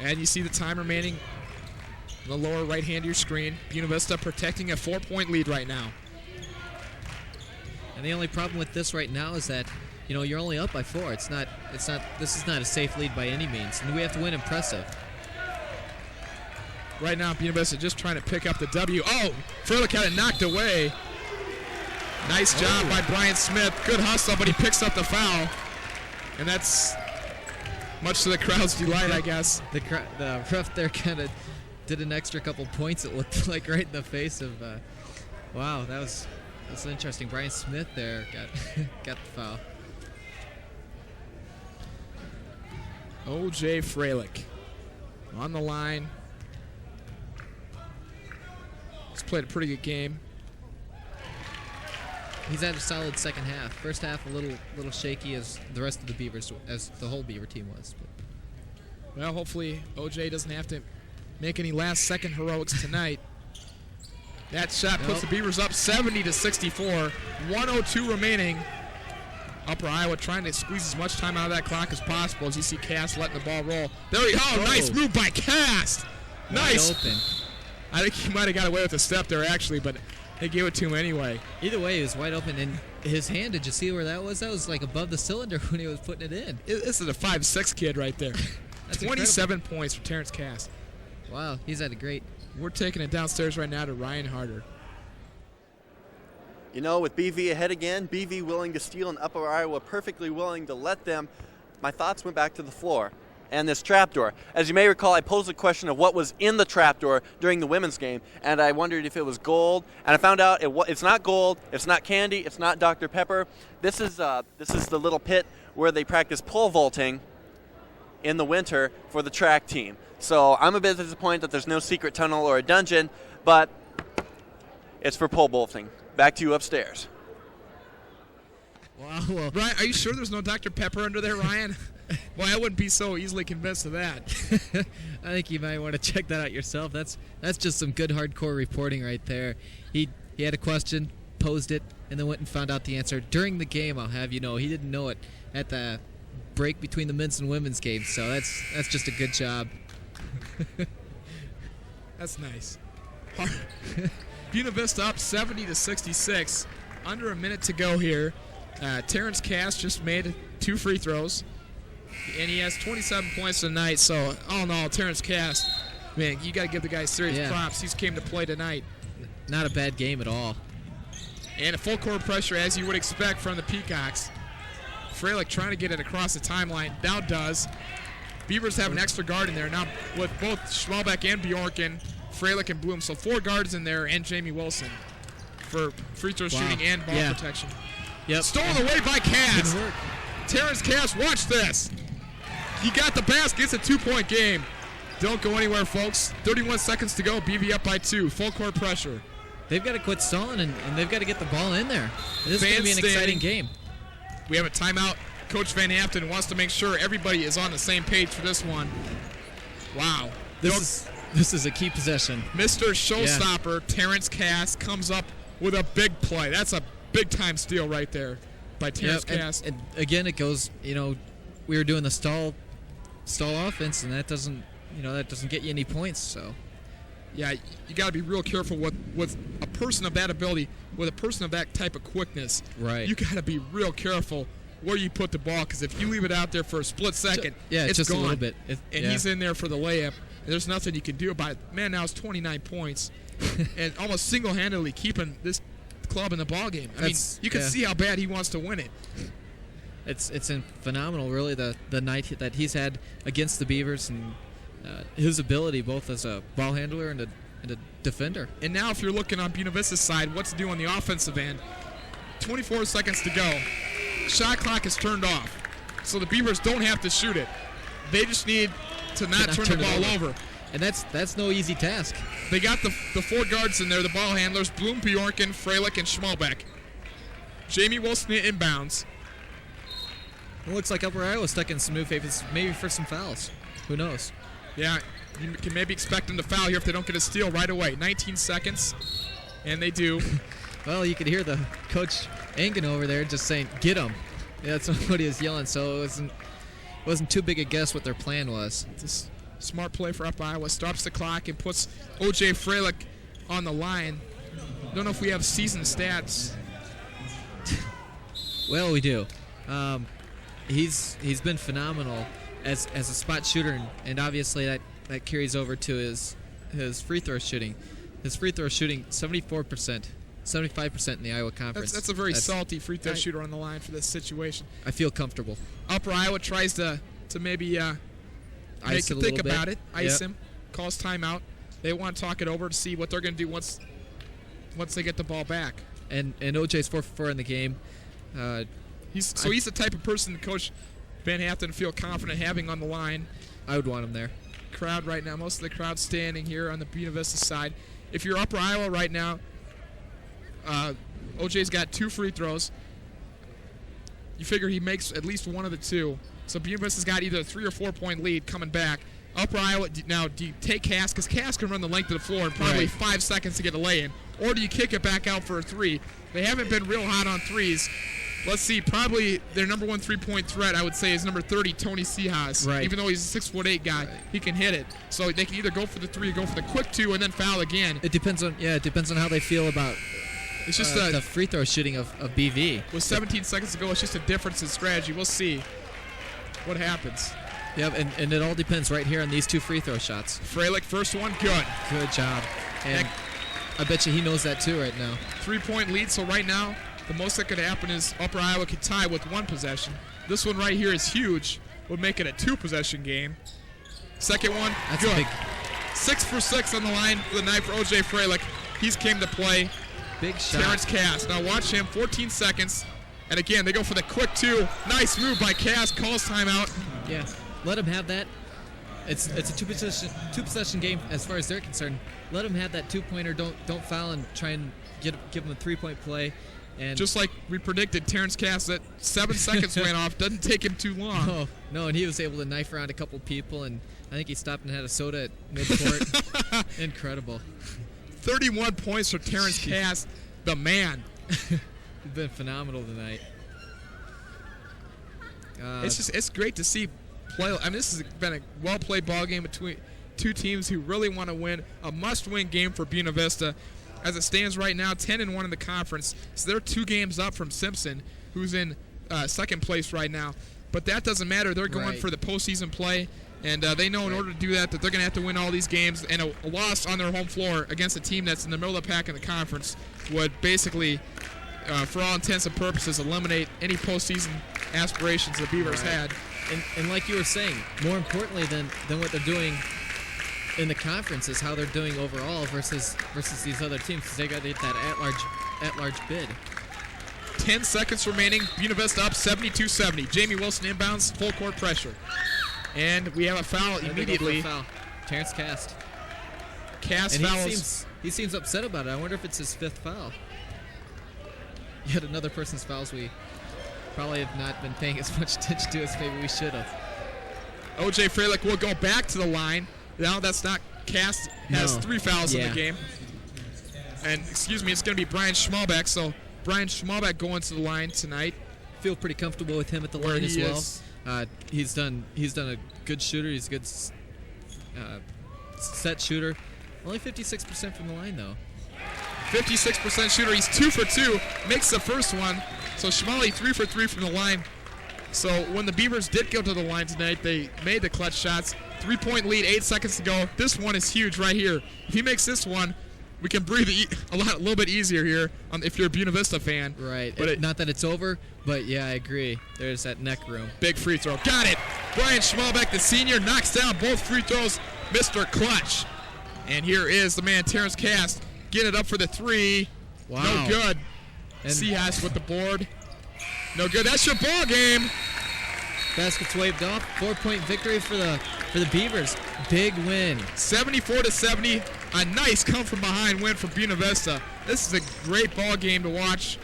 And you see the time remaining in the lower right hand of your screen. Buena Vista protecting a 4-point lead right now. And the only problem with this right now is that, you're only up by 4. This is not a safe lead by any means. And we have to win impressive. Right now, Buena Vista just trying to pick up the W. Oh, Freilich had it knocked away. Nice job by Brian Smith. Good hustle, but he picks up the foul. And that's much to the crowd's delight, I guess. The ref there kind of did an extra couple points, it looked like, right in the face of, wow, that's interesting. Brian Smith there got the foul. O.J. Freilich on the line. He's played a pretty good game. He's had a solid second half. First half a little shaky as the rest of the Beavers, as the whole Beaver team was. But. Well, hopefully O.J. doesn't have to make any last-second heroics tonight. That shot puts the Beavers up 70-64. 1:02 remaining. Upper Iowa trying to squeeze as much time out of that clock as possible as you see Cast letting the ball roll. There he go. Nice move by Cast. Nice. Wide open. I think he might have got away with a step there, actually, but they gave it to him anyway. Either way, he was wide open. And his hand, did you see where that was? That was like above the cylinder when he was putting it in. This is a 5'6" kid right there. That's 27 points for Terrence Cast. Wow, he's had a great. We're taking it downstairs right now to Ryan Harder. You know, with BV ahead again, BV willing to steal and Upper Iowa perfectly willing to let them, my thoughts went back to the floor and this trapdoor. As you may recall, I posed the question of what was in the trapdoor during the women's game, and I wondered if it was gold, and I found out it's not gold, it's not candy, it's not Dr. Pepper. This is the little pit where they practice pole vaulting in the winter for the track team. So I'm a bit disappointed that there's no secret tunnel or a dungeon, but it's for pole vaulting. Back to you upstairs. Wow. Well, Ryan, are you sure there's no Dr. Pepper under there, Ryan? Well, I wouldn't be so easily convinced of that. I think you might want to check that out yourself. That's just some good hardcore reporting right there. He had a question, posed it, and then went and found out the answer during the game. I'll have you know, he didn't know it at the break between the men's and women's games. So that's just a good job. That's nice. Buena Vista up 70-66. Under a minute to go here. Terrence Cass just made 2 free throws, and he has 27 points tonight. So, all in all, Terrence Cass, man, you got to give the guy serious props. He's came to play tonight. Not a bad game at all. And a full court pressure, as you would expect from the Peacocks. Freilich trying to get it across the timeline. Now does. Beavers have an extra guard in there now with both Schmalbeck and Bjorken, Freilich and Bloom. So 4 guards in there and Jamie Wilson for free throw shooting and ball protection. Yep. Stolen away by Cass. Terrence Cass, watch this. He got the basket. It's a 2-point game. Don't go anywhere, folks. 31 seconds to go. BV up by 2. Full court pressure. They've got to quit stalling, and they've got to get the ball in there. This is going to be an exciting game. We have a timeout. Coach Van Haften wants to make sure everybody is on the same page for this one. Wow. This is a key possession. Mr. Showstopper, Terrence Cass, comes up with a big play. That's a big-time steal right there by Terrence Cass. And again, it goes, we were doing the stall offense, and that doesn't get you any points. So, yeah, you got to be real careful with a person of that ability, with a person of that type of quickness. Right. You got to be real careful where you put the ball, because if you leave it out there for a split second, it's just gone. a little bit. He's in there for the layup. And there's nothing you can do about it. Man, now it's 29 points, and almost single-handedly keeping this club in the ball game. I mean, you can see how bad he wants to win it. It's phenomenal, really, the night that he's had against the Beavers, and his ability both as a ball handler and a defender. And now if you're looking on Buena Vista's side, what's to do on the offensive end? 24 seconds to go. Shot clock is turned off, so the Beavers don't have to shoot it. They just need to not turn the ball over. And that's no easy task. They got the 4 guards in there, the ball handlers, Bloom, Bjorken, Freilich, and Schmalbeck. Jamie Wilson inbounds. It looks like Upper Iowa stuck in some new favors, maybe for some fouls. Who knows? Yeah, you can maybe expect them to foul here if they don't get a steal right away. 19 seconds, and they do. Well, you could hear the coach Engen over there just saying, "Get him." Yeah, that's what he was yelling. So it wasn't too big a guess what their plan was. It's a smart play for Upper Iowa. Stops the clock and puts O.J. Freilich on the line. Don't know if we have season stats. Well, we do. He's been phenomenal as a spot shooter, and obviously that carries over to his free throw shooting. His free throw shooting 74%. 75% in the Iowa Conference. That's a very salty free throw shooter on the line for this situation. I feel comfortable. Upper Iowa tries to maybe make him think about it, ice him, calls timeout. They want to talk it over to see what they're going to do once they get the ball back. And OJ's 4 for 4 in the game. He's the type of person Coach Van Haften feel confident having on the line. I would want him there. Crowd right now, most of the crowd standing here on the Buena Vista side. If you're Upper Iowa right now, OJ's got 2 free throws. You figure he makes at least one of the 2. So Buena Vista's got either a 3 or 4 point lead coming back. Upper Iowa, now do you take Cass? Because Cass can run the length of the floor in probably 5 seconds to get a lay-in. Or do you kick it back out for a 3? They haven't been real hot on 3s. Let's see, probably their number 1 3-point threat, I would say, is number 30, Tony Seahas. Right. Even though he's a 6'8" guy, he can hit it. So they can either go for the 3 or go for the quick 2 and then foul again. It depends on how they feel about it's just the free throw shooting of BV. With 17 seconds to go, it's just a difference in strategy. We'll see what happens. Yep, and it all depends right here on these 2 free throw shots. Freilich, first one, good. Good job. And I bet you he knows that too right now. 3-point lead, so right now the most that could happen is Upper Iowa could tie with 1 possession. This one right here is huge. Would make it a 2-possession game. Second one, That's good. big. 6 for 6 on the line for the night for O.J. Freilich. He's came to play. Big shot. Terrence Cass. Now watch him, 14 seconds. And again, they go for the quick 2. Nice move by Cass, calls timeout. Yeah, let him have that. It's a two possession game as far as they're concerned. Let him have that 2-pointer. Don't foul and try and give him a 3-point play. And just like we predicted, Terrence Cass, that 7 seconds went off. Doesn't take him too long. No, and he was able to knife around a couple people, and I think he stopped and had a soda at midcourt. Incredible. 31 points for Terrence Cass, the man. He's been phenomenal tonight. It's great to see play. I mean, this has been a well-played ball game between two teams who really want to win. A must-win game for Buena Vista. As it stands right now, 10-1 in the conference. So they're 2 games up from Simpson, who's in second place right now. But that doesn't matter. They're going for the postseason play, and they know in order to do that they're going to have to win all these games. And a loss on their home floor against a team that's in the middle of the pack in the conference would basically, for all intents and purposes, eliminate any postseason aspirations the Beavers had. And like you were saying, more importantly than what they're doing in the conference is how they're doing overall versus these other teams, because they got to get that at-large bid. 10 seconds remaining. Buena Vista up 72-70. Jamie Wilson inbounds, full court pressure. And we have a foul immediately. Foul. Terrence Cass. Cass and fouls. He seems upset about it. I wonder if it's his 5th foul. Yet another person's fouls we probably have not been paying as much attention to as maybe we should have. O.J. Freilich will go back to the line. Now that's not Cass. Has 3 fouls in the game. And excuse me, it's going to be Brian Schmalbeck. So Brian Schmalbeck going to the line tonight. Feel pretty comfortable with him at the line as well. He's done a good shooter. He's a good set shooter. Only 56% from the line though. 56% shooter. He's 2 for 2. Makes the first one. So Schmally 3 for 3 from the line. So when the Beavers did go to the line tonight, they made the clutch shots. 3-point lead, 8 seconds to go. This one is huge right here. If he makes this one, we can breathe a little bit easier here if you're a Buena Vista fan. Right. But not that it's over, but yeah, I agree. There's that neck room. Big free throw. Got it. Brian Schmalbeck, the senior, knocks down both free throws. Mr. Clutch. And here is the man, Terrence Cass. Get it up for the 3. Wow. No good. Seahas with the board. No good. That's your ball game. Basket's waved off. 4-point victory for the Beavers. Big win. 74-70. A nice come-from-behind win for Buena Vista. This is a great ball game to watch.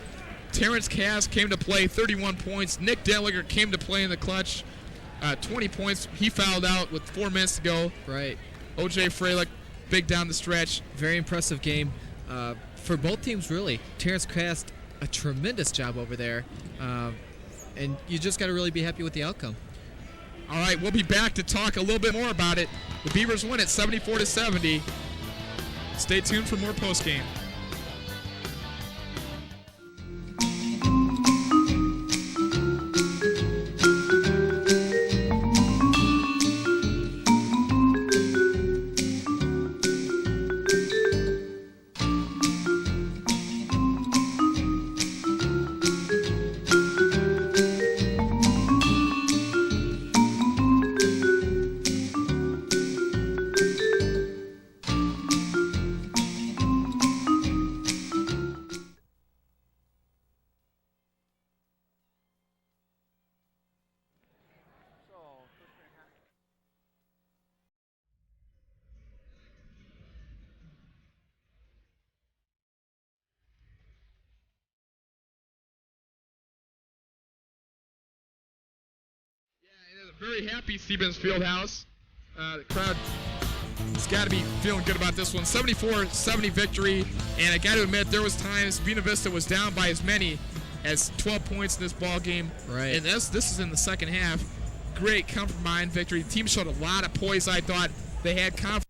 Terrence Cass came to play, 31 points. Nick Delliger came to play in the clutch, 20 points. He fouled out with 4 minutes to go. Right. O.J. Freilich, big down the stretch. Very impressive game for both teams, really. Terrence Cass, a tremendous job over there. And you just got to really be happy with the outcome. All right, we'll be back to talk a little bit more about it. The Beavers win it 74-70. Stay tuned for more postgame. Very happy Stevens Fieldhouse. The crowd has got to be feeling good about this one. 74-70 victory, and I got to admit there was times Buena Vista was down by as many as 12 points in this ball game. Right. And this is in the second half. Great come from behind victory. The team showed a lot of poise. I thought they had confidence.